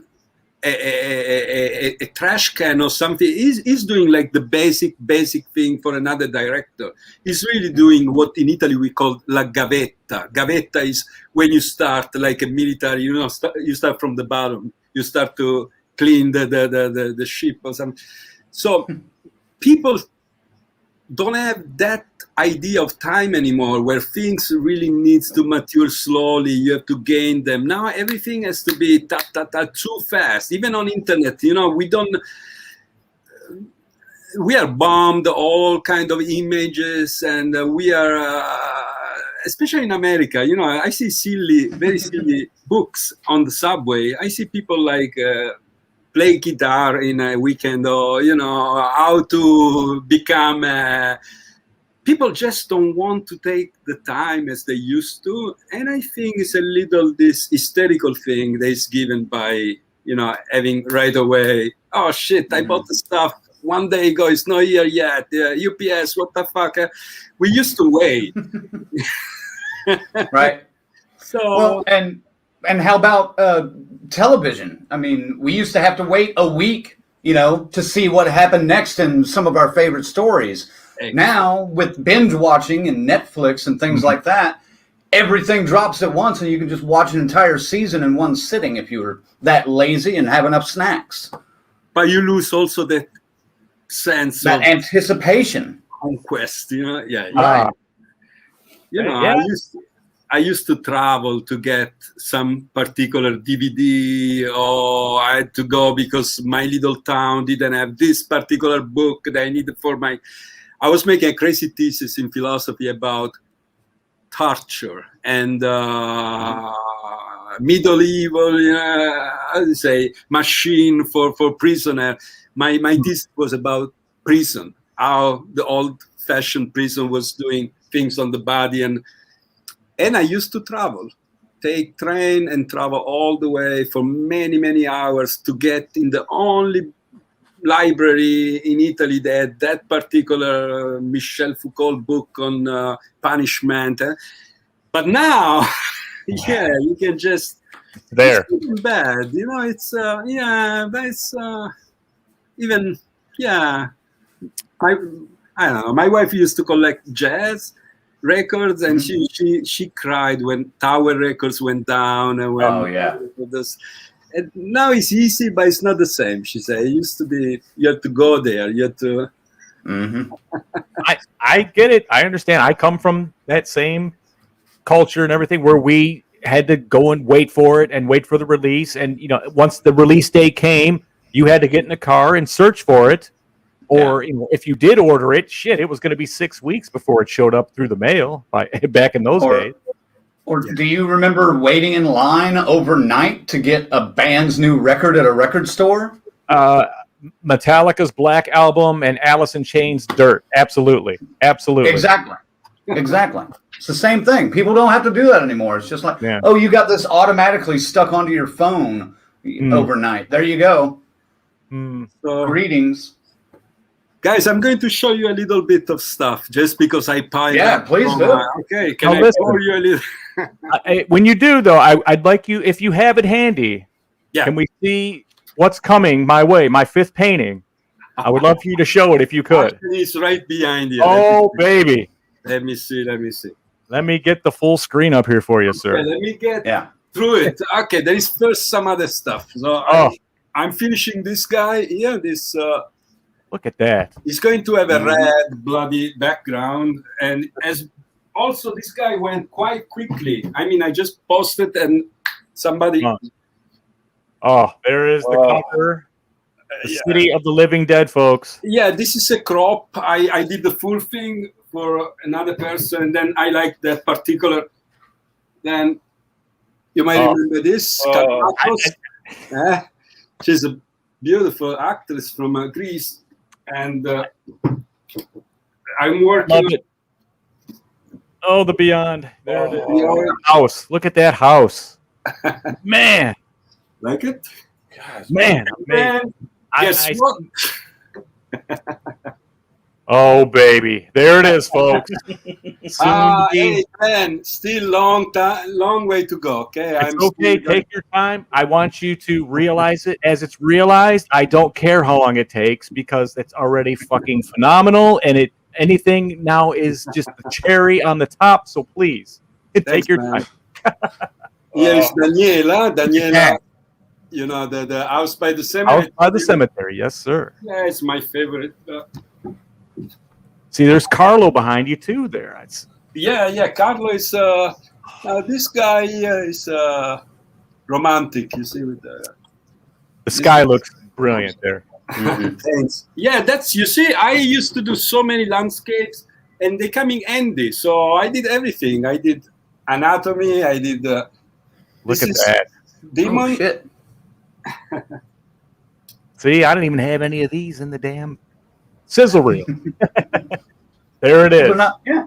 a trash can or something. He's doing like the basic thing for another director. He's really doing what in Italy we call la gavetta. Gavetta is when you start like a military, you start from the bottom. You start to clean the ship or something. So people don't have that idea of time anymore, where things really needs to mature slowly. You have to gain them. Now everything has to be too fast. Even on internet, we are bombed all kind of images, and we are especially in America. I see very silly books on the subway. I see people like play guitar in a weekend, or how to become people just don't want to take the time as they used to. And I think it's a little this hysterical thing that is given by having right away, oh shit, I bought the stuff one day ago, it's not here yet, UPS, what the fuck. We used to wait. Right. So well, and how about television? I mean, we used to have to wait a week, to see what happened next in some of our favorite stories. Exactly. Now, with binge watching and Netflix and things like that, everything drops at once, and you can just watch an entire season in one sitting if you were that lazy and have enough snacks. But you lose also that sense that of anticipation, conquest. Yeah. Right. I used to travel to get some particular DVD, or I had to go because my little town didn't have this particular book that I needed for my... I was making a crazy thesis in philosophy about torture and medieval, how do you say, machine for prisoner. My thesis was about prison, how the old-fashioned prison was doing things on the body, and I used to travel, take train and travel all the way for many, many hours to get in the only library in Italy that had that particular Michel Foucault book on punishment. But now, you can just... There. It's even bad. It's, but it's even, I don't know. My wife used to collect jazz records, and she cried when Tower Records went down, and when and now it's easy, but it's not the same. She said it used to be you had to go there, you had to. I get it. I understand. I come from that same culture and everything where we had to go and wait for it and wait for the release, and once the release day came, you had to get in the car and search for it. Or if you did order it, it was going to be 6 weeks before it showed up through the mail back in those days. Or do you remember waiting in line overnight to get a band's new record at a record store? Metallica's Black Album and Alice in Chains' Dirt. Absolutely. Exactly. It's the same thing. People don't have to do that anymore. It's just like, oh, you got this automatically stuck onto your phone overnight. There you go. So, greetings. Guys, I'm going to show you a little bit of stuff just because I piled up. Please do. Okay, can I show you a little? When you do, though, I'd like you, if you have it handy, can we see what's coming my way, my fifth painting? I would love for you to show it if you could. Actually, it's right behind you. Oh, baby. Let me see. Let me get the full screen up here for you, sir. Okay, let me get through it. Okay, there is first some other stuff. So I'm finishing this guy here. This. Look at that. He's going to have a red, bloody background. And as also, this guy went quite quickly. I mean, I just posted and somebody... Oh, there is the cover. The City of the Living Dead, folks. Yeah, this is a crop. I did the full thing for another person. And then I like that particular... Then you might remember this. She's a beautiful actress from Greece. And I'm working. Love it. Oh, the Beyond. There it is. House. Look at that house. Man. Like it? Gosh, man. Guess what? Oh, baby. There it is, folks. Hey, man, still long way to go. Okay, it's okay. Take your time. I want you to realize it as it's realized. I don't care how long it takes because it's already fucking phenomenal, and anything now is just the cherry on the top. So please, take your time. Here's Daniela. Daniela, You know, the House by the Cemetery. Out by the cemetery, yes, sir. Yeah, it's my favorite. See, there's Carlo behind you too. There, Yeah. Carlo is. This guy here is romantic. You see, with the sky looks brilliant there. Thanks. Yeah, that's. You see, I used to do so many landscapes, and they come in handy. So I did everything. I did anatomy. I did. Look at that. Demon. Oh, shit. See, I didn't even have any of these in the damn sizzle reel. There it is. Yeah.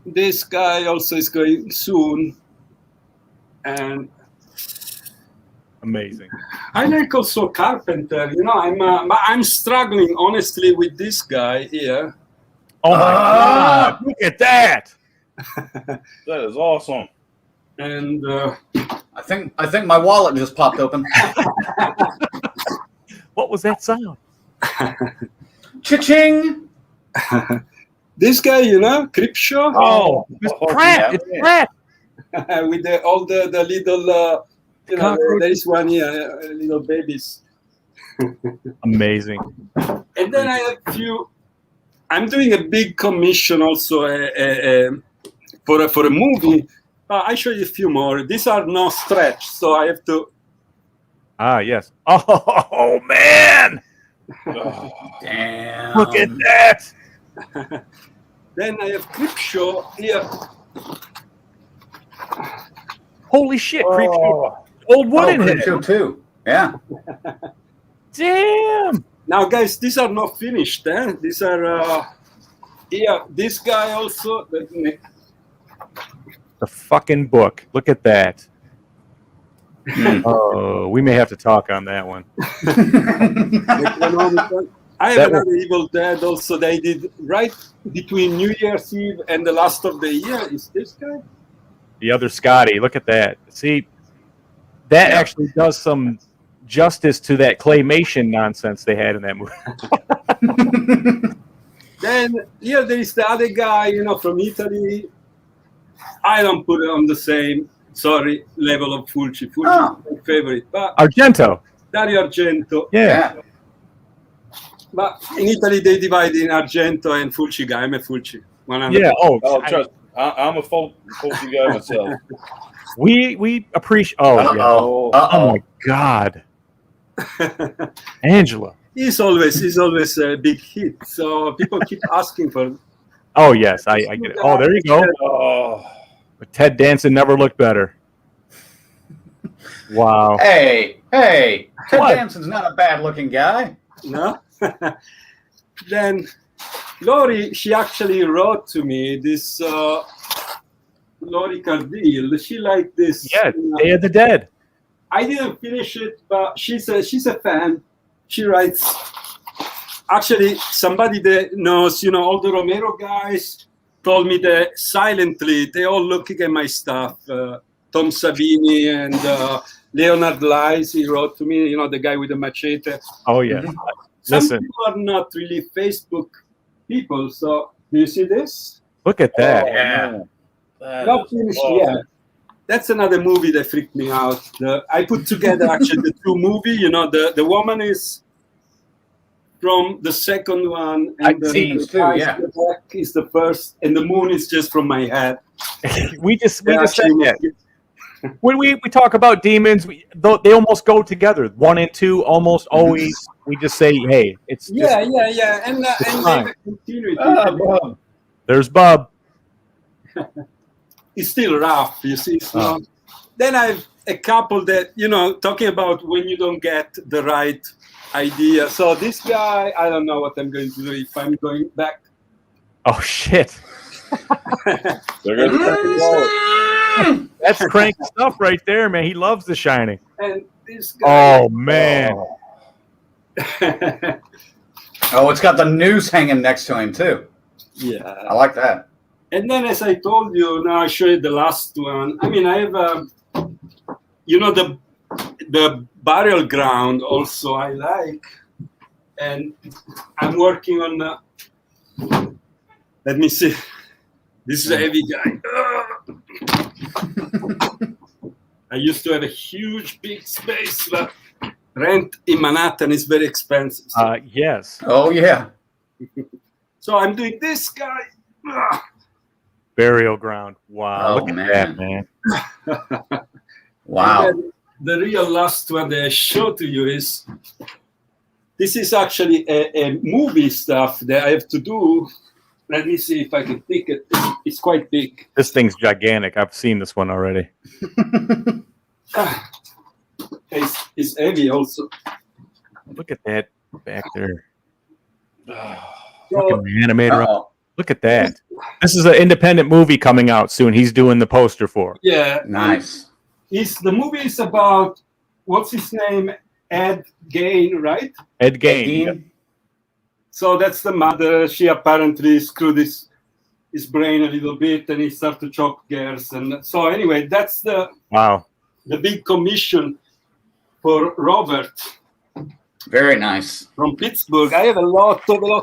This guy also is going soon, and amazing. I like also Carpenter. You know, I'm struggling honestly with this guy here. Oh my God! Look at that. That is awesome. And I think my wallet just popped open. What was that sound? Cha-ching! This guy, you know, Creepshow. Oh, it's Pratt. It's Pratt. With all the little, you know, there is one here, little babies. Amazing. And then I have a few. I'm doing a big commission also for a movie. I show you a few more. These are no stretch, so I have to. Ah, yes. Oh man! Oh, damn! Look at that. Then I have Creepshow here. Holy shit! Creepshow. Old wooden head. Creepshow too. Yeah. Damn. Now, guys, these are not finished. These are. This guy also. The fucking book. Look at that. Oh, we may have to talk on that one. I have another Evil Dead also they did right between New Year's Eve and the last of the year. Is this guy? The other Scotty. Look at that. See, that actually does some justice to that claymation nonsense they had in that movie. Then here there is the other guy, you know, from Italy. I don't put it on the same, level of Fulci. Fulci is my favorite. But Argento. Dario Argento. Yeah. But in Italy, they divide in Argento and Fulci guy. I'm a Fulci. 100%. Yeah. Trust. I'm a Fulci guy myself. We appreciate. Oh my God. Angela. He's always a big hit. So people keep asking for. Oh yes, I get it. Oh, there you go. Oh. But Ted Danson never looked better. Wow. Hey, Ted Danson's not a bad-looking guy. No. Then Lori, she actually wrote to me this. Lori Cardille, she liked this. Yeah, Day of the Dead. I didn't finish it, but she's a fan. She writes. Actually, somebody that knows, you know, all the Romero guys told me that silently they all looking at my stuff. Tom Savini and Leonard Lies, he wrote to me, you know, the guy with the machete. Oh, yeah. Some Listen. people are not really Facebook people. So, do you see this? Look at that. Oh, yeah. Not finished yet. That's another movie that freaked me out. I put together actually the two movies. You know, the woman is from the second one, and the back is the first, and the moon is just from my head. we just said that. When we talk about demons, they almost go together. 1 and 2 almost always. We just say, hey, it's just, yeah, and they continue. There's Bub. It's still rough, you see. So then I have a couple that, you know, talking about when you don't get the right idea. So this guy, I don't know what I'm going to do if I'm going back. Oh shit! That's crank stuff right there, man. He loves The Shining. And this guy. Oh man. Oh, it's got the noose hanging next to him too. Yeah, I like that. And then, as I told you, now I show you the last one. I mean, I have, you know, the burial ground also I like, and I'm working on. Let me see. This is a heavy guy. I used to have a huge, big space, but rent in Manhattan is very expensive. Yes. Oh yeah. So I'm doing this guy. Burial ground. Wow. Oh, Look at that, man. Wow. And then the real last one that I show to you is, this is actually a movie stuff that I have to do. Let me see if I can pick it. It's quite big. This thing's gigantic. I've seen this one already. It's heavy also. Look at that back there. So, Fucking animator. Uh-oh. Look at that. This is an independent movie coming out soon. He's doing the poster for. yeah. Nice. The movie is about, what's his name? Ed Gein, right? Ed Gein. Dean? So that's the mother. She apparently screwed his brain a little bit, and he started to chop gears. And so anyway, that's the big commission for Robert. Very nice. From Pittsburgh. I have a lot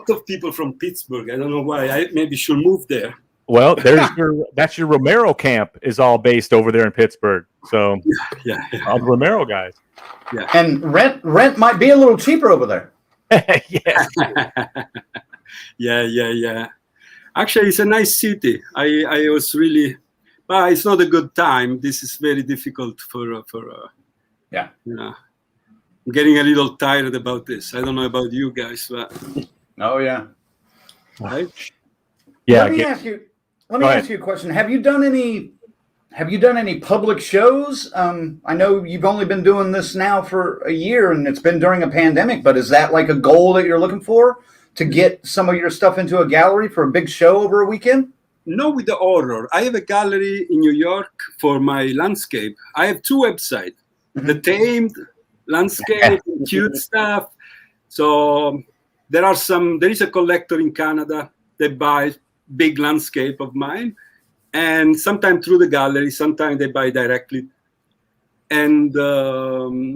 of people from Pittsburgh. I don't know why. I maybe should move there. Well, that's your Romero camp is all based over there in Pittsburgh. So yeah. all the Romero guys. Yeah. And rent might be a little cheaper over there. Yeah. Actually, it's a nice city. I was really, but it's not a good time. This is very difficult for yeah. I'm getting a little tired about this. I don't know about you guys, but Oh yeah. right? Yeah. Let me ask you a question. Have you done any public shows? I know you've only been doing this now for a year, and it's been during a pandemic. But is that like a goal that you're looking for, to get some of your stuff into a gallery for a big show over a weekend? No, with the horror. I have a gallery in New York for my landscape. I have two websites: the Tamed landscape, cute stuff. So there is a collector in Canada that buys big landscape of mine, and sometimes through the gallery, sometimes they buy directly. And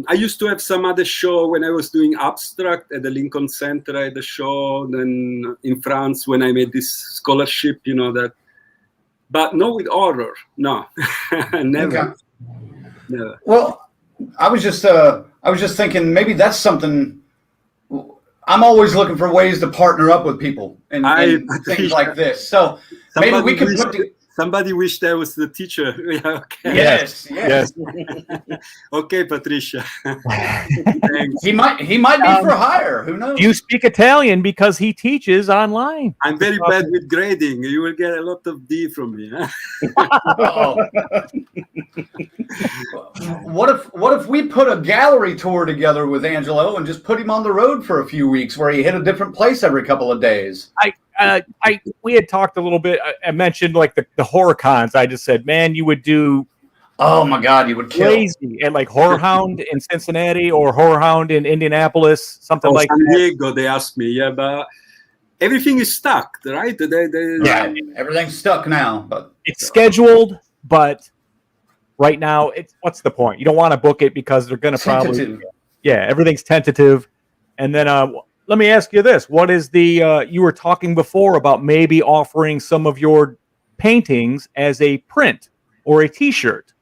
I used to have some other show when I was doing abstract at the Lincoln Center. I had a show. Then in France, when I made this scholarship, that. But no with horror, no, never. Okay. Never. Well, I was just thinking maybe that's something. I'm always looking for ways to partner up with people and things like this. So maybe we could Somebody wished I was the teacher. Yeah, okay. Yes. Okay, Patricia. He might be for hire. Who knows? You speak Italian because he teaches online. I'm very bad with grading. You will get a lot of D from me. Huh? What if we put a gallery tour together with Angelo and just put him on the road for a few weeks, where he hit a different place every couple of days? We had talked a little bit. I mentioned like the horror cons. I just said, man, you would do. Oh my God, you would kill. Crazy. And like Horror Hound in Cincinnati or Horror Hound in Indianapolis, something like San that. Diego, they asked me, but everything is stuck, right? Yeah, everything's stuck now. But it's scheduled, but right now, what's the point? You don't want to book it because they're going to probably. Yeah, everything's tentative. And then let me ask you this. What is you were talking before about maybe offering some of your paintings as a print or a T-shirt.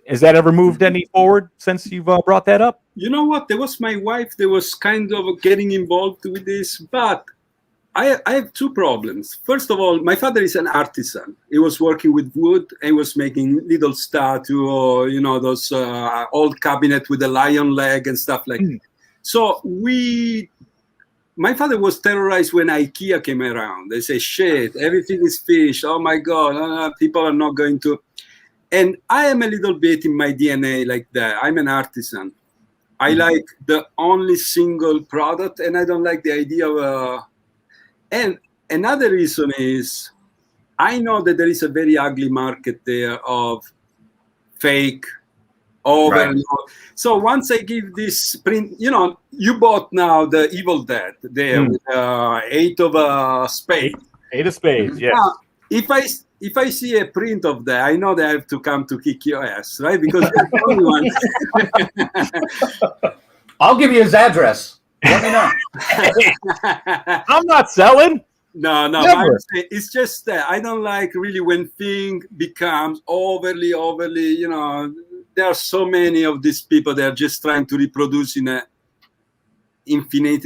Has that ever moved any forward since you've brought that up? You know what? There was my wife that was kind of getting involved with this, but I have two problems. First of all, my father is an artisan. He was working with wood and was making little statue or, those old cabinet with a lion leg and stuff like that. So my father was terrorized when IKEA came around. They say, shit, everything is finished. Oh my God, people are not going to. And I am a little bit in my DNA like that. I'm an artisan. I like the only single product, and I don't like the idea of and another reason is I know that there is a very ugly market there of fake over and over. So once I give this print, you bought now the Evil Dead there with 8 of spades. 8 of spades, yes. Now, if I see a print of that, I know that I have to come to kick your ass, right? Because you're the only one. I'll give you his address. Let me know. I'm not selling. No. It's just that I don't like really when thing becomes overly, there are so many of these people that are just trying to reproduce in a infinite.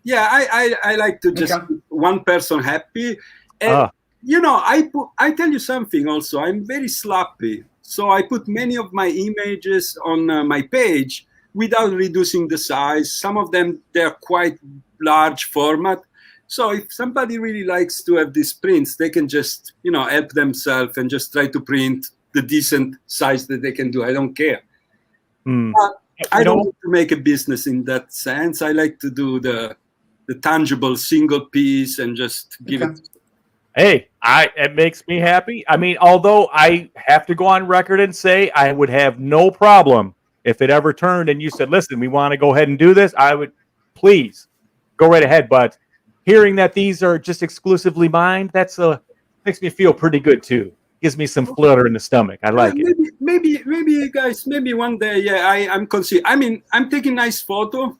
I like to just keep one person happy. And, I tell you something also. I'm very sloppy. So I put many of my images on my page without reducing the size. Some of them, they're quite large format. So if somebody really likes to have these prints, they can just, help themselves and just try to print the decent size that they can do. I don't care. But I don't want to make a business in that sense. I like to do the tangible single piece and just give it. Hey, it makes me happy. I mean, although I have to go on record and say I would have no problem if it ever turned and you said, listen, we want to go ahead and do this. I would, please, go right ahead. But hearing that these are just exclusively mine, makes me feel pretty good too. Gives me some flutter in the stomach. I like it. Maybe guys, maybe one day, I'm considering. I mean, I'm taking nice photo.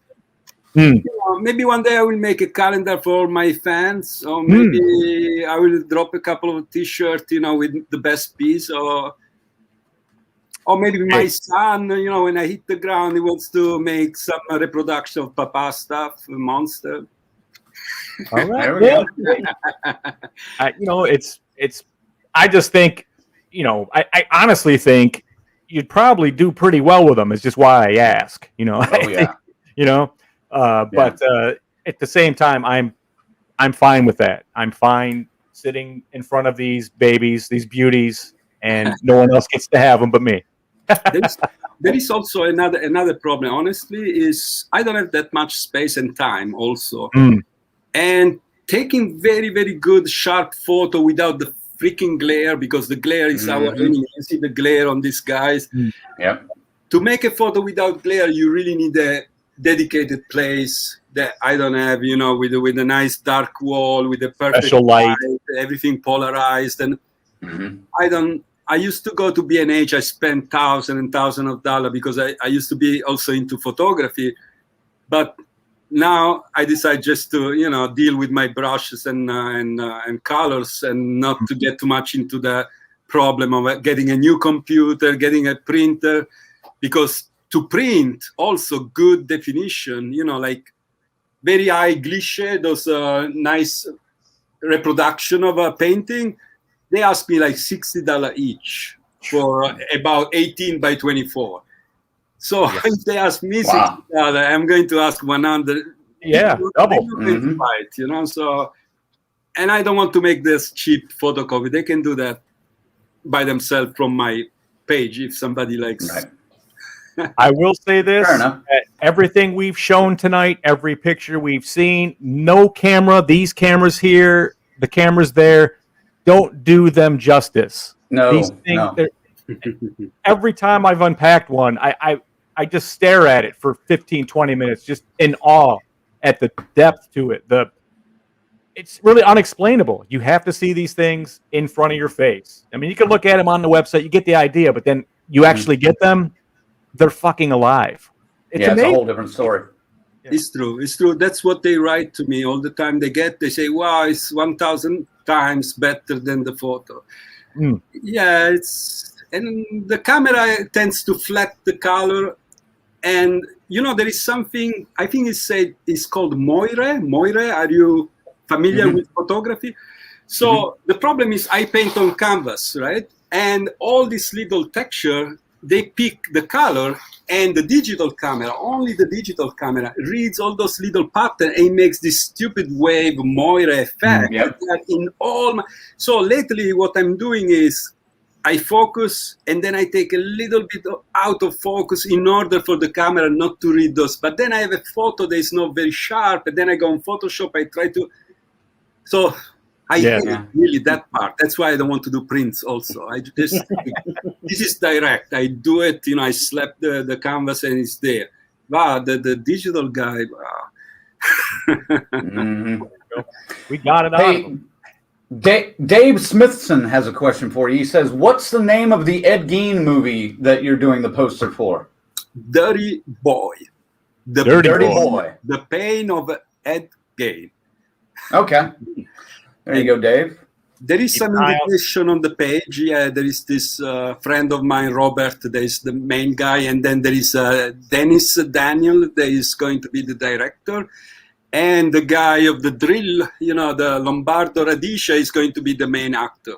Maybe one day I will make a calendar for my fans, or maybe I will drop a couple of T-shirts, with the best piece, or maybe my son, when I hit the ground, he wants to make some reproduction of Papa stuff, Monster. All right. There we go. It's. I just think, I honestly think you'd probably do pretty well with them. It's just why I ask. But at the same time, I'm fine with that. I'm fine sitting in front of these babies, these beauties, and no one else gets to have them but me. There is also another problem. Honestly, is I don't have that much space and time. Also, and taking very, very good sharp photo without the freaking glare, because the glare is our enemy. You see the glare on these guys. To make a photo without glare, you really need a dedicated place that I don't have, with a nice dark wall, with a perfect special light, everything polarized. And I used to go to B&H. I spent thousands and thousands of dollars because I used to be also into photography. But now I decide just to, deal with my brushes and colors, and not to get too much into the problem of getting a new computer, getting a printer, because to print also good definition, like very high glitch, those nice reproduction of a painting, they ask me like $60 each for about 18 by 24. So if they ask me $60, I'm going to ask 100. Yeah, double. Fight, So, and I don't want to make this cheap photocopy. They can do that by themselves from my page if somebody likes. I will say this: everything we've shown tonight, every picture we've seen, no camera, these cameras here, the cameras there, don't do them justice. These things, every time I've unpacked one, I just stare at it for 15, 20 minutes, just in awe at the depth to it. It's really unexplainable. You have to see these things in front of your face. I mean, you can look at them on the website, you get the idea, but then you actually get them, they're fucking alive. It's a whole different story. It's true. That's what they write to me all the time. They say, wow, it's 1,000 times better than the photo. Yeah, and the camera tends to flat the color. And, there is something, I think it's called moire. Moire, are you familiar with photography? So the problem is I paint on canvas, right? And all this little texture, they pick the color, and the digital camera, only the digital camera, reads all those little patterns and makes this stupid wave moire effect. So lately what I'm doing is I focus, and then I take a little bit out of focus in order for the camera not to read those. But then I have a photo that is not very sharp, and then I go on Photoshop, I try to... So I hate really that part. That's why I don't want to do prints also. This is direct. I do it, I slap the canvas and it's there. Wow, the digital guy, wow. We got it on. Dave Smithson has a question for you. He says, what's the name of the Ed Gein movie that you're doing the poster for? Dirty Boy. Dirty Boy. The Pain of Ed Gein. Okay. There you go, Dave. There is some indication on the page. Yeah, there is this friend of mine, Robert. There is the main guy, and then there is Dennis Daniel. That is going to be the director, and the guy of the drill, the Lombardo Radisha, is going to be the main actor.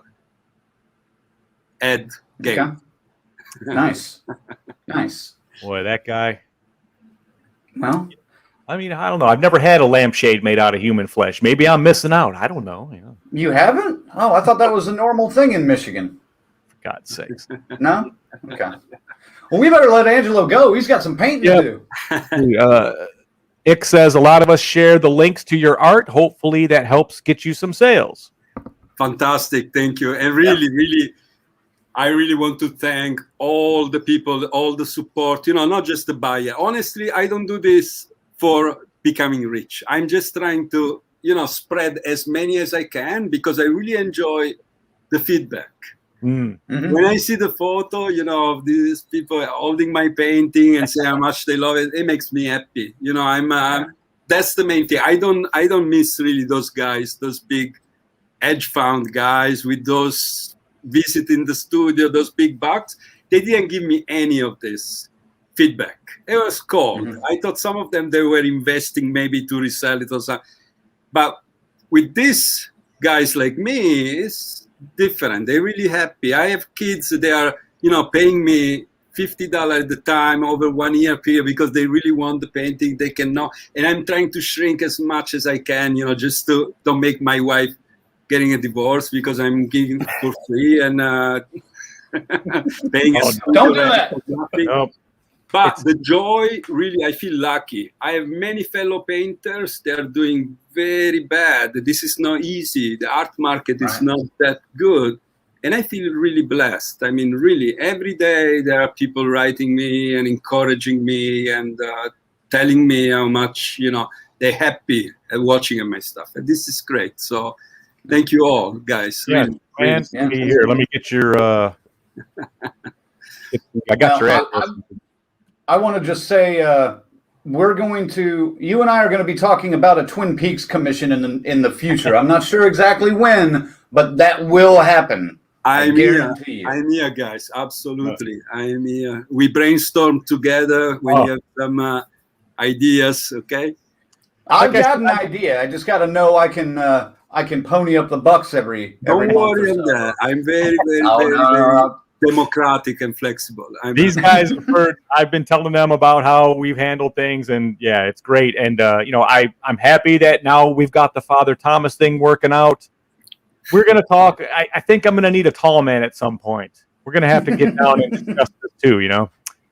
Ed Game. Okay. Nice. Nice. Boy, that guy. Well, I mean, I don't know. I've never had a lampshade made out of human flesh. Maybe I'm missing out. I don't know. You haven't? Oh, I thought that was a normal thing in Michigan. For God's sakes. No? Okay. Well, we better let Angelo go. He's got some painting to do. Ick says a lot of us share the links to your art. Hopefully that helps get you some sales. Fantastic. Thank you. And really, I really want to thank all the people, all the support, not just the buyer. Honestly, I don't do this for becoming rich. I'm just trying to, spread as many as I can because I really enjoy the feedback. Mm-hmm. When I see the photo, of these people holding my painting and say how much they love it, it makes me happy. That's the main thing. I don't miss really those guys, those big hedge fund guys with those visiting the studio, those big bucks. They didn't give me any of this feedback. It was cold. Mm-hmm. I thought some of them, they were investing maybe to resell it or something. But with these guys like me, it's different. They're really happy. I have kids. They are, paying me $50 at the time over 1 year period because they really want the painting. They cannot. And I'm trying to shrink as much as I can, just to don't make my wife getting a divorce because I'm giving it for free and paying. Don't do that. Nope. But the joy, really, I feel lucky. I have many fellow painters. They are doing very bad. This is not easy. The art market is not that good. And I feel really blessed. I mean, really, every day there are people writing me and encouraging me and telling me how much, they're happy at watching my stuff. And this is great. So thank you all, guys. Yeah, really, man. Here, let me get your... I got your address. I want to just say you and I are going to be talking about a Twin Peaks commission in the future. I'm not sure exactly when, but that will happen. I'm guarantee you. I'm here, guys. Absolutely. I'm here. We brainstorm together when you have some ideas, okay? I've got an idea. I just got to know I can pony up the bucks every Don't month worry or on so. that. I'm very, very democratic and flexible. These guys have heard. I've been telling them about how we've handled things, and yeah, it's great. And I'm happy that now we've got the Father Thomas thing working out. We're gonna talk. I think I'm gonna need a tall man at some point. We're gonna have to get down and discuss this too.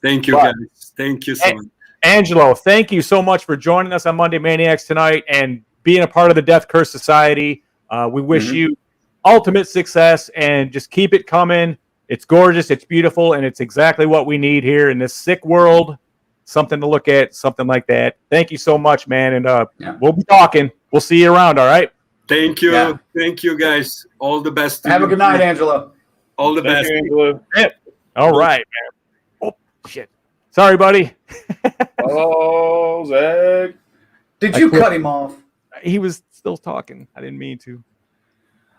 Thank you, guys. Thank you so much. Angelo, thank you so much for joining us on Monday Maniacs tonight and being a part of the Death Curse Society. We wish you ultimate success and just keep it coming. It's gorgeous, it's beautiful, and it's exactly what we need here in this sick world. Something to look at, something like that. Thank you so much, man, and we'll be talking. We'll see you around, all right? Thank you. Yeah. Thank you, guys. All the best. Have a good night, Angelo. All the best. Angelo. Yep. All right, man. Oh, shit. Sorry, buddy. Oh, Zach. Did you cut him off? He was still talking. I didn't mean to.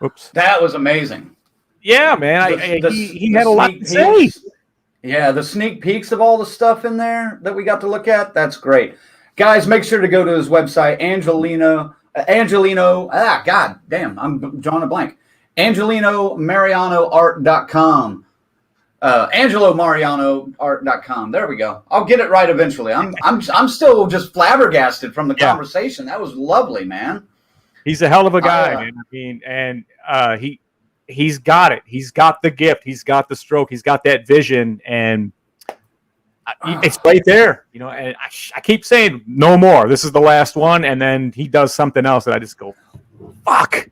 Oops. That was amazing. Yeah, man. He had a lot to say. Yeah, the sneak peeks of all the stuff in there that we got to look at. That's great. Guys, make sure to go to his website, God damn, I'm drawing a blank. AngelinoMarianoArt.com. AngeloMarianoArt.com. There we go. I'll get it right eventually. I'm still just flabbergasted from the conversation. That was lovely, man. He's a hell of a guy, man. I mean, and he's got it. He's got the gift. He's got the stroke. He's got that vision, and it's right there. And I keep saying no more. This is the last one, and then he does something else, and I just go, fuck.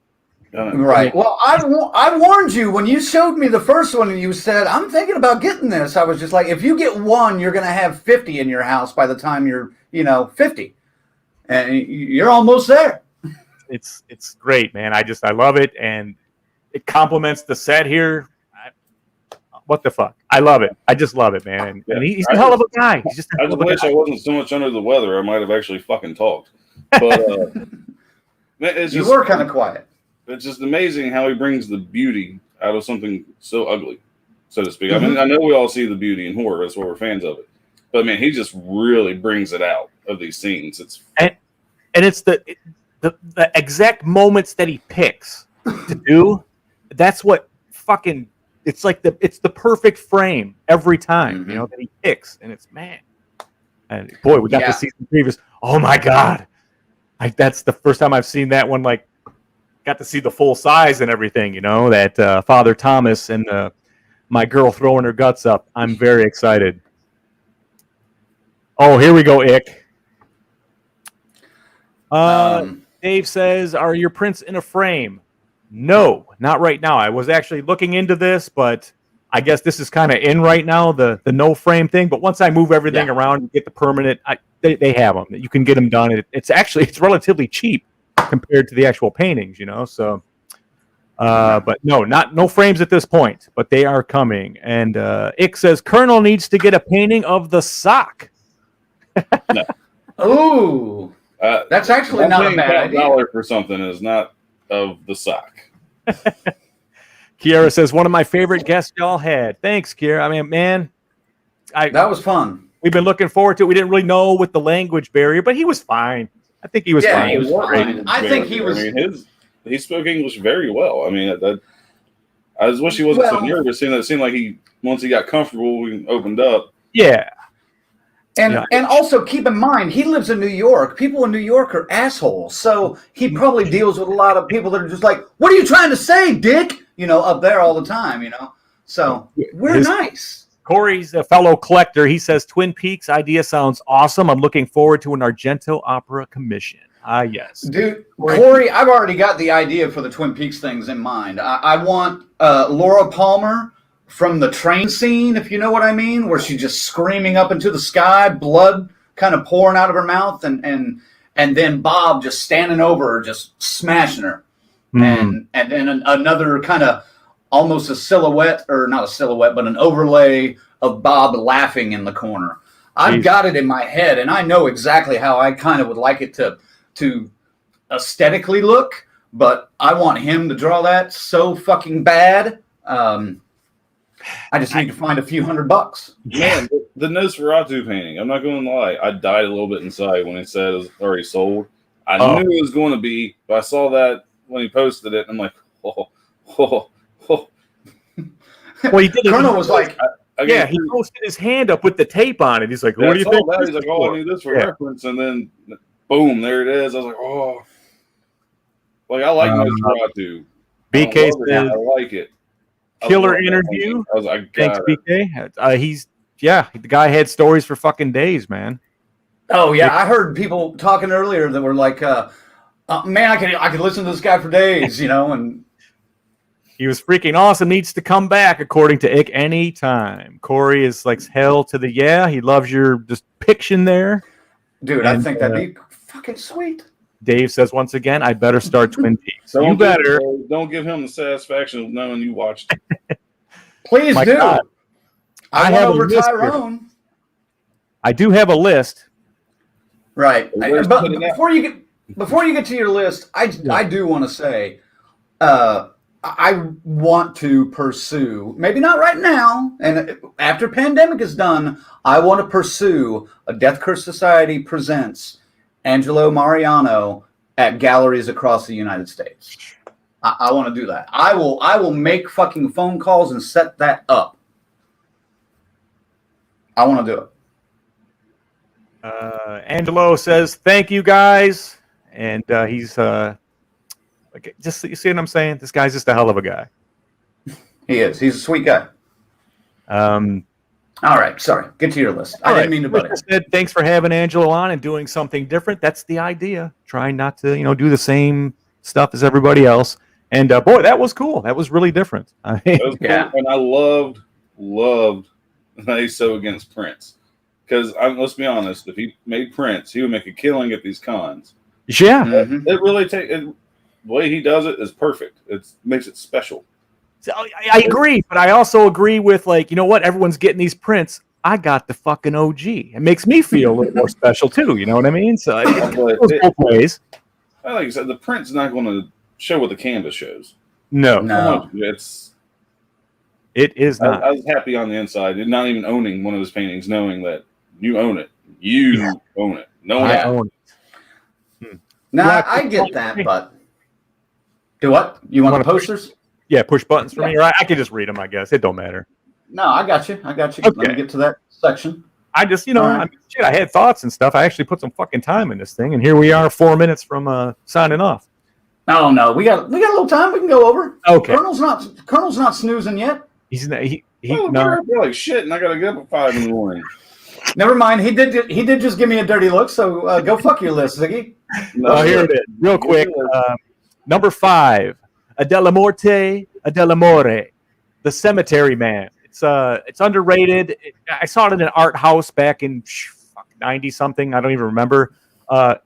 Right. Well, I warned you when you showed me the first one, and you said, I'm thinking about getting this. I was just like, if you get one, you're going to have 50 in your house by the time you're 50, and you're almost there. It's great, man. I love it, and it complements the set here. What the fuck? I love it. I just love it, man. And he's a hell of a guy. He's just I just wish I wasn't so much under the weather. I might have actually fucking talked. But it's you just, were kind of quiet. it's just amazing how he brings the beauty out of something so ugly, so to speak. I mean, I know we all see the beauty in horror. That's why we're fans of it. But man, he just really brings it out of these scenes. And it's the exact moments that he picks to do. That's what fucking. It's like it's the perfect frame every time, you know, that he picks, and it's man. And boy, we got to see some previous. Oh my god, that's the first time I've seen that one. Like, got to see the full size and everything. You know, that Father Thomas and my girl throwing her guts up. I'm very excited. Oh, here we go, Ick. Dave says, "Are your prints in a frame?" No, not right now. I was actually looking into this, but I guess this is kind of in right now, the no frame thing. But once I move everything around and get the permanent, they have them. You can get them done. It's relatively cheap compared to the actual paintings, you know. So, but no frames at this point, but they are coming. And Ick says Colonel needs to get a painting of the sock. Ooh, that's actually not a bad idea. $1 for something is not of the sock. Kiara says one of my favorite guests y'all had. Thanks, Kiara. I mean, man, that was fun. We've been looking forward to it. We didn't really know with the language barrier, but he was fine. I think he was fine. He was fine. I think he was. I mean, he spoke English very well. I mean, I just wish he wasn't so nervous. It seemed like once he got comfortable, we opened up. Yeah. And also keep in mind, he lives in New York. People in New York are assholes. So he probably deals with a lot of people that are just like, what are you trying to say, dick? You know, up there all the time, you know. So we're nice. Corey's a fellow collector. He says Twin Peaks idea sounds awesome. I'm looking forward to an Argento opera commission. Yes. Dude, Corey, I've already got the idea for the Twin Peaks things in mind. I want Laura Palmer from the train scene, if you know what I mean, where she's just screaming up into the sky, blood kind of pouring out of her mouth, and then Bob just standing over her, just smashing her. And then another kind of almost a silhouette, or not a silhouette, but an overlay of Bob laughing in the corner. I've got it in my head, and I know exactly how I kind of would like it to aesthetically look, but I want him to draw that so fucking bad. I just need to find a few $100. Man, the Nosferatu painting, I'm not going to lie, I died a little bit inside when he said it was already sold. I knew it was going to be, but I saw that when he posted it, and I'm like, oh. Well, he did. Colonel was like, he posted his hand up with the tape on it. He's like, what do you think? He's like, I need this for reference, and then boom, there it is. I was like, oh. Like, I like Nosferatu. BK said, I like it. Killer interview. I was like, thanks, BK. The guy had stories for fucking days, man. Oh yeah, I heard people talking earlier that were like, man, I could listen to this guy for days, you know, and he was freaking awesome. Needs to come back, according to Ick, anytime. Corey is like hell to the he loves your depiction there, dude. I think that'd be fucking sweet. Dave says once again, I better start Twin Peaks. You better. Don't give him the satisfaction of knowing you watched it. Please do. God. I have over Tyrone. I do have a list. Right. But before you get to your list, I do want to say, I want to pursue, maybe not right now, and after pandemic is done, I want to pursue a Death Curse Society presents Angelo Mariano at galleries across the United States. I want to do that. I will make fucking phone calls and set that up. I want to do it. Angelo says, thank you guys. And he's just, you see what I'm saying? This guy's just a hell of a guy. He is. He's a sweet guy. All right. Sorry. Get to your list. I didn't mean to butt in. Thanks for having Angelo on and doing something different. That's the idea. Trying not to, do the same stuff as everybody else. And boy, that was cool. That was really different. That was cool. And I loved that he's so against Prince. Because let's be honest, if he made Prince, he would make a killing at these cons. Yeah. It really the way he does it is perfect. It makes it special. So I agree, but I also agree with, like, you know what? Everyone's getting these prints. I got the fucking OG. It makes me feel a little more special too. You know what I mean? So it goes both ways. Like you said, the print's not going to show what the canvas shows. No. It is not. I was happy on the inside, and not even owning one of his paintings, knowing that you own it. You own it. No one I else. own it. Nah, I get that, but do what? You want the posters? Yeah, push buttons for me. Or I can just read them, I guess. It don't matter. No, I got you. Okay. Let me get to that section. I just, I had thoughts and stuff. I actually put some fucking time in this thing, and here we are 4 minutes from signing off. No, we got a little time. We can go over. Okay. Colonel's not snoozing yet. He's not. You're like shit, and I gotta get up at 5 in the morning. Never mind. He did just give me a dirty look. So go fuck your list, Ziggy. Oh, here it is, real quick. Number 5, Adela Morte, Adela More, The Cemetery Man. It's underrated. I saw it in an art house back in 90 something. I don't even remember.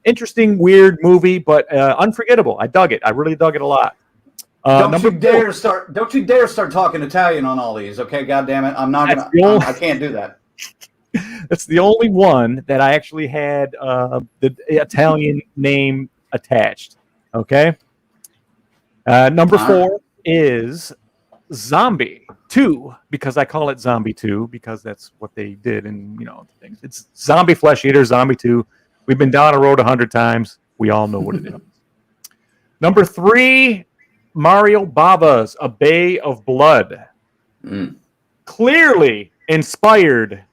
Interesting, weird movie, but unforgettable. I dug it. I really dug it a lot. Don't you dare start talking Italian on all these, okay? God damn it. I can't do that. That's the only one that I actually had the Italian name attached. Okay. Number 4 is Zombie 2, because I call it Zombie 2 because that's what they did in things. It's Zombie Flesh Eater, Zombie 2. We've been down a road 100 times. We all know what it is. Number 3, Mario Bava's A Bay of Blood. Clearly inspired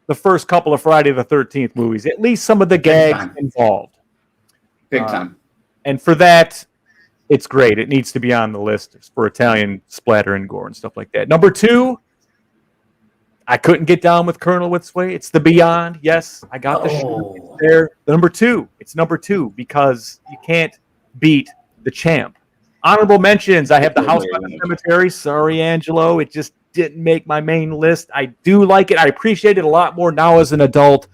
the first couple of Friday the 13th movies, at least some of the gags involved. Big time. And for that, it's great. It needs to be on the list for Italian splatter and gore and stuff like that. Number 2, I couldn't get down with Colonel Witzway. It's The Beyond. Yes, I got the show there. Number 2. It's number 2 because you can't beat the champ. Honorable mentions. I have The House by the Cemetery. Sorry, Angelo. It just didn't make my main list. I do like it. I appreciate it a lot more now as an adult.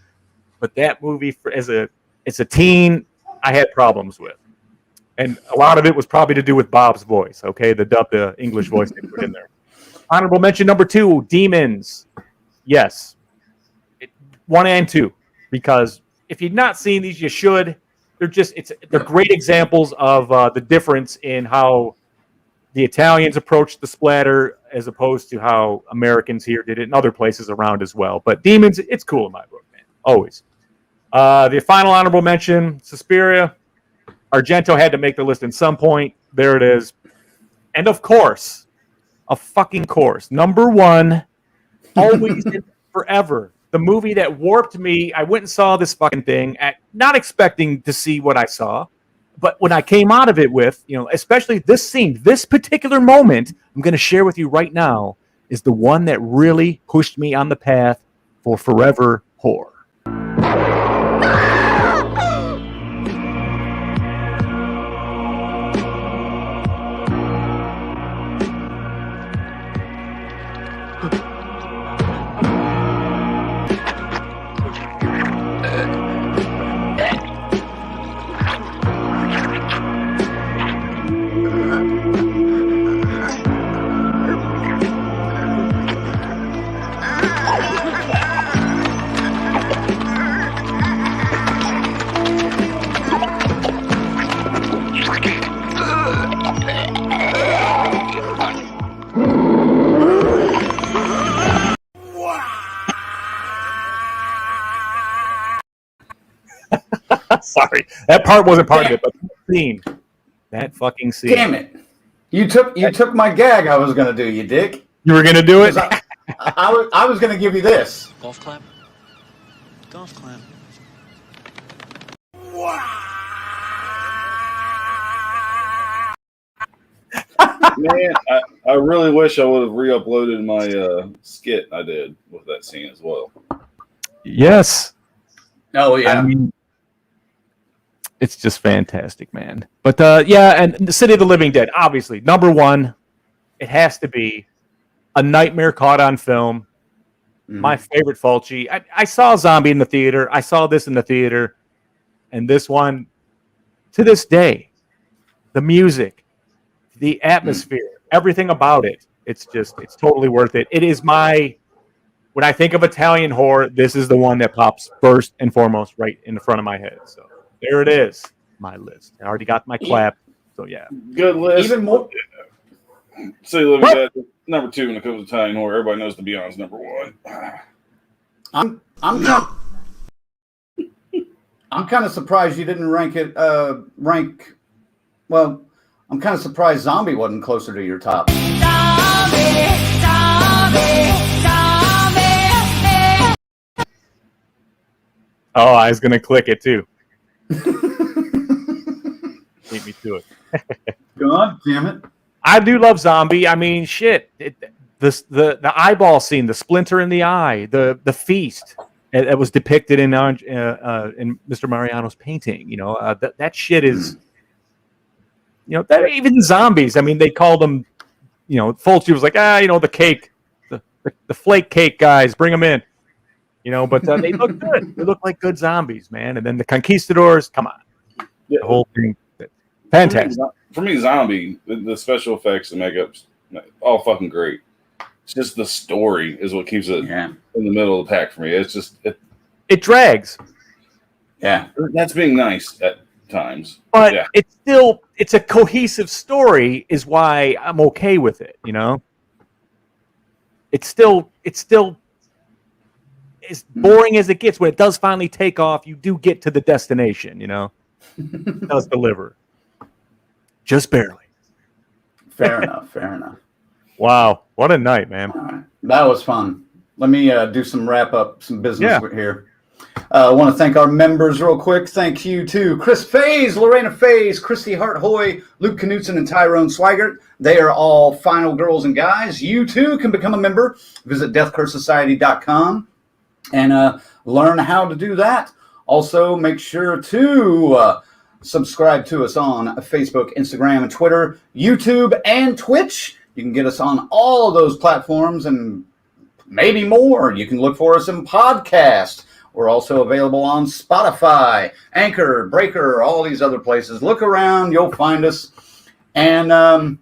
But that movie, as a teen, I had problems with. And a lot of it was probably to do with Bob's voice, okay? The English voice they put in there. Honorable mention number 2, Demons. Yes. 1 and 2. Because if you've not seen these, you should. They're great examples of the difference in how the Italians approached the splatter as opposed to how Americans here did it in other places around as well. But Demons, it's cool in my book, man. Always. The final honorable mention, Suspiria. Argento had to make the list at some point. There it is. And of course, number 1, always and forever. The movie that warped me. I went and saw this fucking thing, not expecting to see what I saw. But when I came out of it with, especially this scene, this particular moment, I'm going to share with you right now, is the one that really pushed me on the path for forever horror. Sorry, that part wasn't part of it, but that fucking scene. Damn it! You took my gag. I was gonna do, you dick. You were gonna do it. I was gonna give you this. Golf clap. Golf clap. Man, I really wish I would have re-uploaded my skit I did with that scene as well. Yes. Oh yeah. I mean, it's just fantastic, man. But and the City of the Living Dead, obviously, number 1. It has to be A Nightmare Caught on Film. My favorite Fulci. I saw Zombie in the theater. I saw this in the theater, and this one, to this day, the music, the atmosphere, everything about it. It's totally worth it. It is when I think of Italian horror, this is the one that pops first and foremost right in the front of my head. So there it is, my list. I already got my clap. So yeah, Good list. Even more. Say Living Dead number 2 when it comes to Italian horror. Everybody knows The Beyond's number 1. I'm kind of surprised you didn't rank it. Well, I'm kind of surprised Zombie wasn't closer to your top. Oh, I was gonna click it too. Beat me to it. God damn it! I do love Zombie. I mean, shit. The eyeball scene, the splinter in the eye, the feast that was depicted in Mr. Mariano's painting. You know, that shit is. You know, that even zombies. I mean, they called them. You know, Fulci was like, the cake, the flake cake guys, bring them in. You know, but they look good. They look like good zombies, man. And then the conquistadors, come on, the whole thing, fantastic. For me, Zombie, the special effects and makeups, all fucking great. It's just the story is what keeps it in the middle of the pack for me. It's just it drags. Yeah, that's being nice at times, but it's a cohesive story. Is why I'm okay with it. You know, it's still. As boring as it gets, when it does finally take off, you do get to the destination, you know? It does deliver. Just barely. Fair enough. Wow. What a night, man. All right. That was fun. Let me do some wrap up, some business here. I want to thank our members real quick. Thank you to Chris Faze, Lorena Faze, Christy Hart Hoy, Luke Knutson, and Tyrone Swigert. They are all final girls and guys. You too can become a member. Visit deathcursesociety.com. and learn how to do that. Also, make sure to subscribe to us on Facebook, Instagram, and Twitter, YouTube, and Twitch. You can get us on all of those platforms and maybe more. You can look for us in podcast. We're also available on Spotify, Anchor, Breaker, all these other places. Look around, you'll find us. And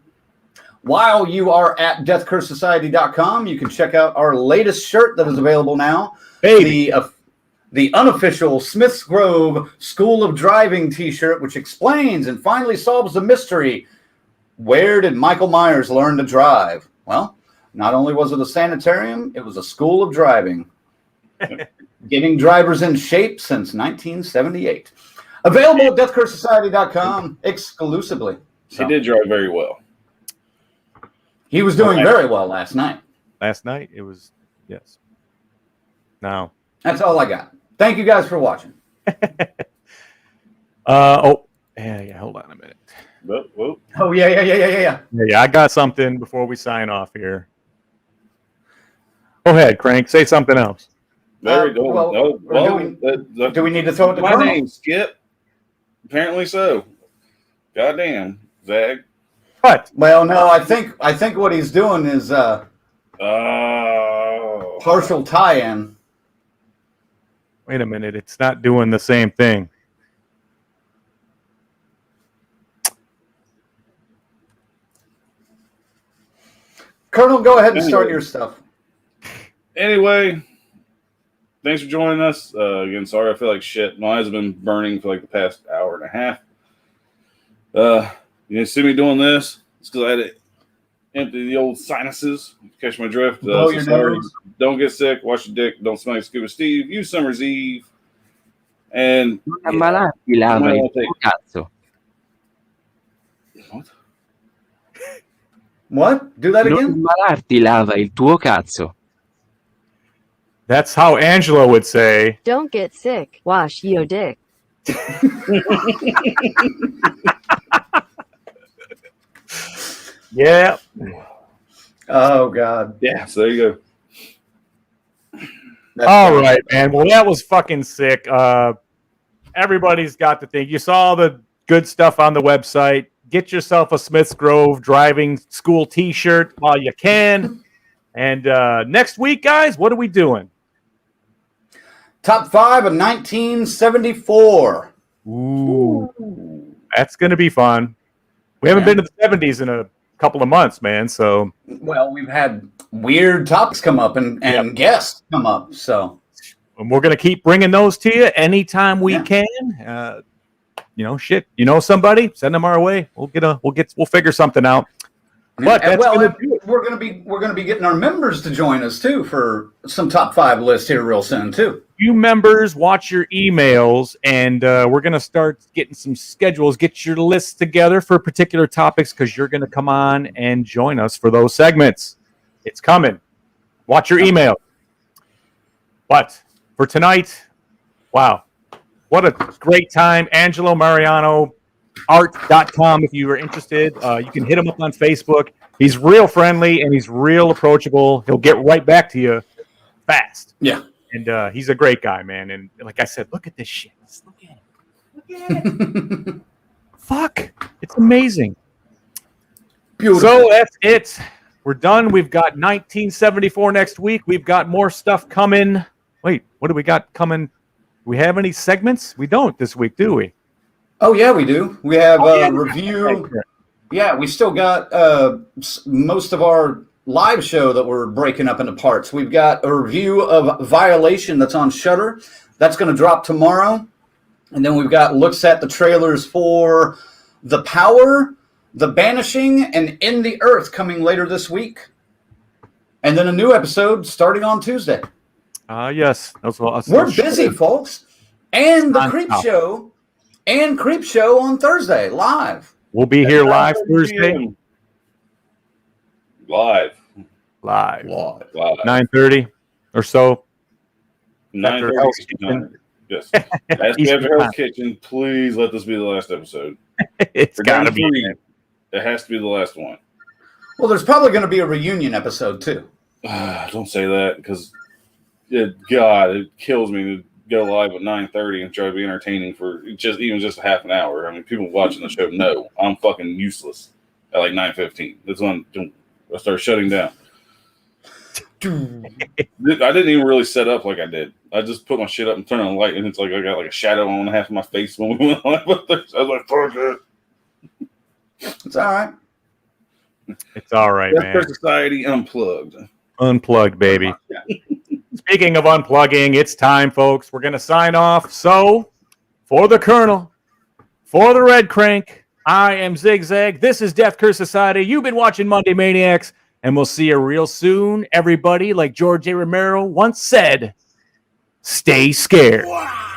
while you are at deathcursesociety.com, you can check out our latest shirt that is available now. The unofficial Smiths Grove School of Driving t-shirt, which explains and finally solves the mystery. Where did Michael Myers learn to drive? Well, not only was it a sanitarium, it was a school of driving. Getting drivers in shape since 1978. Available at deathcursesociety.com exclusively. He did drive very well. He was doing very well last night. Last night, it was, yes. Now. That's all I got. Thank you guys for watching. Hold on a minute. Whoa. Oh, yeah. Yeah, I got something before we sign off here. Go ahead, Crank. Say something else. Very good. Do we need to throw it to my Colonel? name, Skip? Apparently so. Goddamn, Zag. What? Well, no, I think what he's doing is partial tie-in. Wait a minute. It's not doing the same thing. Colonel, go ahead and start your stuff. Anyway, thanks for joining us. Again, sorry I feel like shit. My eyes have been burning for like the past hour and a half. You see me doing this? It's because I had to empty the old sinuses. Catch my drift. Blow So your sorry. nose. Don't get sick. Wash your dick. Don't smell like Scuba Steve. Use Summer's Eve. And ammalarti, lava il tuo cazzo. What? Do that Non again? ammalarti, lava il tuo cazzo. That's how Angelo would say. Don't get sick. Wash your dick. Yeah. Oh, God. Yeah, so there you go. All right, man. Well, that was fucking sick. Everybody's got the thing. You saw the good stuff on the website. Get yourself a Smiths Grove driving school t-shirt while you can. And next week, guys, what are we doing? Top 5 of 1974. Ooh. That's going to be fun. We haven't been to the 70s in a couple of months, man. So, well, we've had weird topics come up and guests come up. So, and we're going to keep bringing those to you anytime we can. shit, somebody, send them our way. We'll figure something out. But we're gonna be getting our members to join us too for some top 5 lists here real soon too. You members, watch your emails, and we're gonna start getting some schedules. Get your lists together for particular topics because you're gonna come on and join us for those segments. It's coming. Watch your email. But for tonight, wow, what a great time! Angelo Mariano. Art.com if you are interested. You can hit him up on Facebook. He's real friendly and he's real approachable. He'll get right back to you fast. Yeah. And he's a great guy, man. And like I said, look at this shit. Look at it. Fuck. It's amazing. Beautiful. So that's it. We're done. We've got 1974 next week. We've got more stuff coming. Wait, what do we got coming? Do we have any segments? We don't this week, do we? Oh, yeah, we do. We have a review. Yeah, we still got most of our live show that we're breaking up into parts. We've got a review of Violation that's on Shudder. That's going to drop tomorrow. And then we've got looks at the trailers for The Power, The Banishing, and In the Earth coming later this week. And then a new episode starting on Tuesday. Yes. We're busy, folks. And the Creep Show. And Creep Show on Thursday, live. We'll be here live Thursday. Live. 9:30 or so. 9:30. Yes. As we have Hell's Kitchen, please let this be the last episode. It's got to be. It has to be the last one. Well, there's probably going to be a reunion episode, too. Don't say that, because, God, it kills me to go live at 9:30 and try to be entertaining for just a half an hour. I mean, people watching the show know I'm fucking useless at like 9:15. That's when I start shutting down. I didn't even really set up like I did. I just put my shit up and turn on the light, and it's like I got like a shadow on half of my face when we went live. I was like, fuck it. It's all right. It's all right, man. Society Unplugged. Unplugged, baby. Speaking of unplugging, it's time, folks. We're going to sign off. So, for the Colonel, for the Red Crank, I am Zigzag. This is Death Curse Society. You've been watching Monday Maniacs, and we'll see you real soon. Everybody, like George A. Romero once said, stay scared. Wow.